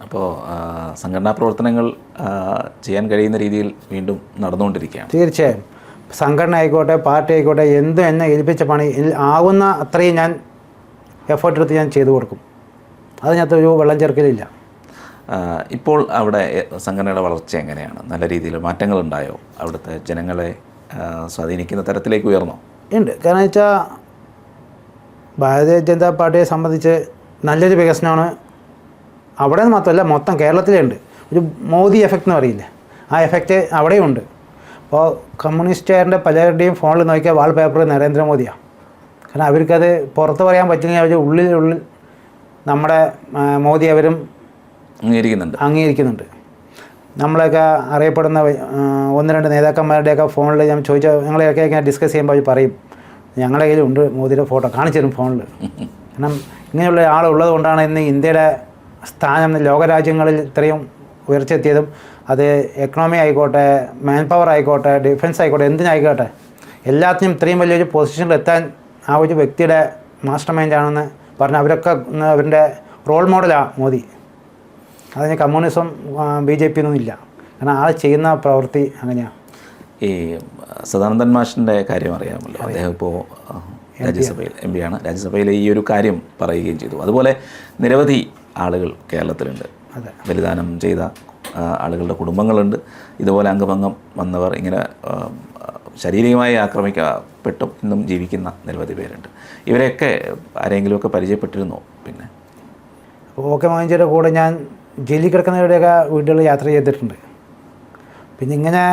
അപ്പോൾ സംഘടനാ പ്രവർത്തനങ്ങൾ ചെയ്യാൻ കഴിയുന്ന രീതിയിൽ വീണ്ടും നടന്നുകൊണ്ടിരിക്കുകയാണ്. തീർച്ചയായും സംഘടന ആയിക്കോട്ടെ, പാർട്ടി ആയിക്കോട്ടെ, എന്തും എന്നെ ഏൽപ്പിച്ച പണി ആവുന്ന അത്രയും ഞാൻ എഫേർട്ട് എടുത്ത് ഞാൻ ചെയ്തു കൊടുക്കും. അതിനകത്തൊരു വെള്ളം ചേർക്കലില്ല. ഇപ്പോൾ അവിടെ സംഘടനയുടെ വളർച്ച എങ്ങനെയാണ്? നല്ല രീതിയിൽ മാറ്റങ്ങളുണ്ടായോ? അവിടുത്തെ ജനങ്ങളെ സ്വാധീനിക്കുന്ന തരത്തിലേക്ക് ഉയർന്നോ? ഉണ്ട്. കാരണം വെച്ചാൽ ഭാരതീയ ജനതാ പാർട്ടിയെ സംബന്ധിച്ച് നല്ലൊരു വികസനമാണ്. അവിടെ നിന്ന് മാത്രമല്ല, മൊത്തം കേരളത്തിലേ ഉണ്ട്. ഒരു മോദി എഫക്റ്റ് എന്ന് പറയില്ലേ, ആ എഫക്റ്റ് അവിടെയുണ്ട്. അപ്പോൾ കമ്മ്യൂണിസ്റ്റുകാരുടെ പലരുടെയും ഫോണിൽ നോക്കിയാൽ വാൾ പേപ്പർ നരേന്ദ്രമോദിയാണ്. കാരണം അവർക്കത് പുറത്ത് പറയാൻ പറ്റില്ലെങ്കിൽ അവർ ഉള്ളിൽ നമ്മുടെ മോദി അവരും അംഗീകരിക്കുന്നുണ്ട്. നമ്മളൊക്കെ അറിയപ്പെടുന്ന 1-2 നേതാക്കന്മാരുടെയൊക്കെ ഫോണിൽ ഞാൻ ചോദിച്ചാൽ ഞങ്ങളെയൊക്കെ ഇങ്ങനെ ഡിസ്കസ് ചെയ്യുമ്പോൾ അവർ പറയും ഞങ്ങളുടെ കയ്യിലുണ്ട് മോദിയുടെ ഫോട്ടോ കാണിച്ചു തരും ഫോണിൽ. കാരണം ഇങ്ങനെയുള്ള ആളുള്ളത് കൊണ്ടാണ് ഇന്ന് ഇന്ത്യയുടെ സ്ഥാനം ലോകരാജ്യങ്ങളിൽ ഇത്രയും ഉയർച്ചെത്തിയതും. അത് എക്കണോമി ആയിക്കോട്ടെ, മാൻ പവർ ആയിക്കോട്ടെ, ഡിഫൻസ് ആയിക്കോട്ടെ, എന്തിനായിക്കോട്ടെ എല്ലാത്തിനും ഇത്രയും വലിയൊരു പൊസിഷനിൽ എത്താൻ ആ ഒരു വ്യക്തിയുടെ മാസ്റ്റർ മൈൻഡാണെന്ന് പറഞ്ഞ് അവരൊക്കെ അവരുടെ റോൾ മോഡലാണ് മോദി. അതിന് കമ്മ്യൂണിസം BJP ഒന്നുമില്ല. കാരണം ആൾ ചെയ്യുന്ന പ്രവൃത്തി അങ്ങനെയാണ്. ഈ സദാനന്ദൻ മാഷിൻ്റെ കാര്യം അറിയാമല്ലോ. അദ്ദേഹം ഇപ്പോൾ രാജ്യസഭയിൽ MP ആണ്. രാജ്യസഭയിൽ ഈ ഒരു കാര്യം പറയുകയും ചെയ്തു. അതുപോലെ നിരവധി ആളുകൾ കേരളത്തിലുണ്ട്. ബലിദാനം ചെയ്ത ആളുകളുടെ കുടുംബങ്ങളുണ്ട്. ഇതുപോലെ അംഗഭംഗം വന്നവർ ഇങ്ങനെ ശാരീരികമായി ആക്രമിക്കപ്പെട്ടും ഇന്നും ജീവിക്കുന്ന നിരവധി പേരുണ്ട്. ഇവരെയൊക്കെ ആരെങ്കിലുമൊക്കെ പരിചയപ്പെട്ടിരുന്നോ? പിന്നെ OK മോഹൻജിയുടെ കൂടെ ഞാൻ ജയിലിൽ കിടക്കുന്നവരുടെയൊക്കെ വീടുകളിൽ യാത്ര ചെയ്തിട്ടുണ്ട്. പിന്നെ ഇങ്ങനെ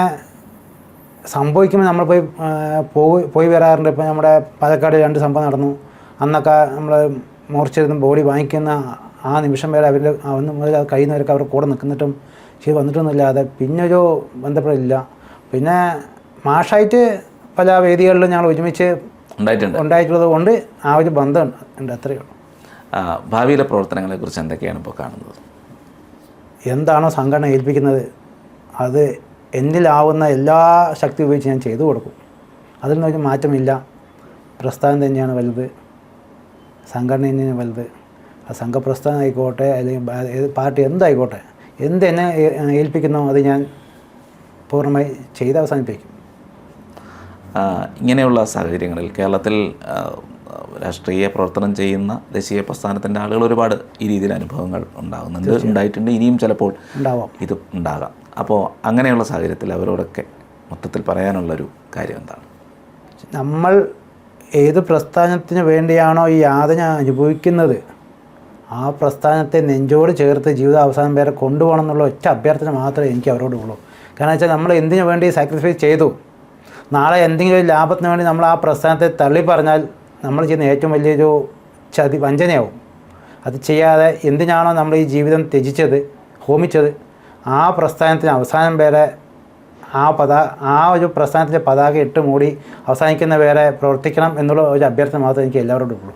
സംഭവിക്കുമ്പോൾ നമ്മൾ പോയി വരാറുണ്ട്. ഇപ്പോൾ നമ്മുടെ പാലക്കാട് 2 സംഭവം നടന്നു. അന്നൊക്കെ നമ്മൾ മോർച്ചെടുത്ത് ബോഡി വാങ്ങിക്കുന്ന ആ നിമിഷം വരെ അവരുടെ അന്ന് മുതൽ അത് കഴിയുന്നവരൊക്കെ അവരുടെ കൂടെ നിൽക്കുന്നിട്ടും ശരി വന്നിട്ടൊന്നുമില്ലാതെ പിന്നെ ഒരു ബന്ധപ്പെടില്ല. പിന്നെ മാഷായിട്ട് പല വേദികളിലും ഞങ്ങൾ ഒരുമിച്ച് ഉണ്ടായിട്ടുള്ളത് കൊണ്ട് ആ ഒരു ബന്ധം ഉണ്ട്. അത്രയേ ഉള്ളൂ. ഭാവിയിലെ പ്രവർത്തനങ്ങളെക്കുറിച്ച് എന്തൊക്കെയാണ് ഇപ്പോൾ കാണുന്നത്? എന്താണോ സംഘടന ഏൽപ്പിക്കുന്നത് അത് എന്നിലാവുന്ന എല്ലാ ശക്തി ഉപയോഗിച്ച് ഞാൻ ചെയ്തു കൊടുക്കും. അതിൽ നിന്ന് മാറ്റമില്ല. പ്രസ്ഥാനം തന്നെയാണ് വലുത്, സംഘടന തന്നെയാണ് വലുത്. ആ സംഘപ്രസ്ഥാനം ആയിക്കോട്ടെ അല്ലെങ്കിൽ ഏത് പാർട്ടി എന്തായിക്കോട്ടെ, എന്നെ ഏൽപ്പിക്കുന്നോ അത് ഞാൻ പൂർണ്ണമായി ചെയ്ത് അവസാനിപ്പിക്കും. ഇങ്ങനെയുള്ള സാഹചര്യങ്ങളിൽ കേരളത്തിൽ രാഷ്ട്രീയ പ്രവർത്തനം ചെയ്യുന്ന ദേശീയ പ്രസ്ഥാനത്തിൻ്റെ ആളുകൾ ഒരുപാട് ഈ രീതിയിൽ അനുഭവങ്ങൾ ഉണ്ടായിട്ടുണ്ട്. ഇനിയും ചിലപ്പോൾ ഇത് ഉണ്ടാകാം. അപ്പോൾ അങ്ങനെയുള്ള സാഹചര്യത്തിൽ അവരോടൊക്കെ മൊത്തത്തിൽ പറയാനുള്ളൊരു കാര്യം എന്താണ്? നമ്മൾ ഏത് പ്രസ്ഥാനത്തിന് വേണ്ടിയാണോ ഈ യാതന അനുഭവിക്കുന്നത് ആ പ്രസ്ഥാനത്തെ നെഞ്ചോട് ചേർത്ത് ജീവിതാവസാനം വരെ കൊണ്ടുപോകണം എന്നുള്ള ഒറ്റ അഭ്യർത്ഥന മാത്രമേ എനിക്ക് അവരോടുള്ളൂ. കാരണം വെച്ചാൽ നമ്മൾ എന്തിനു വേണ്ടി സാക്രിഫൈസ് ചെയ്തു, നാളെ എന്തെങ്കിലും ഒരു ലാഭത്തിന് വേണ്ടി നമ്മൾ ആ പ്രസ്ഥാനത്തെ തള്ളി പറഞ്ഞാൽ നമ്മൾ ചെയ്യുന്ന ഏറ്റവും വലിയൊരു വഞ്ചനയാവും. അത് ചെയ്യാതെ എന്തിനാണോ നമ്മൾ ഈ ജീവിതം ത്യജിച്ചത്, ഹോമിച്ചത്, ആ പ്രസ്ഥാനത്തിന് അവസാനം വരെ ആ ഒരു പ്രസ്ഥാനത്തിൻ്റെ പതാക ഇട്ട് മൂടി അവസാനിക്കുന്ന വരെ പ്രവർത്തിക്കണം എന്നുള്ള ഒരു അഭ്യർത്ഥന മാത്രമേ എനിക്ക് എല്ലാവരോടും ഉള്ളൂ.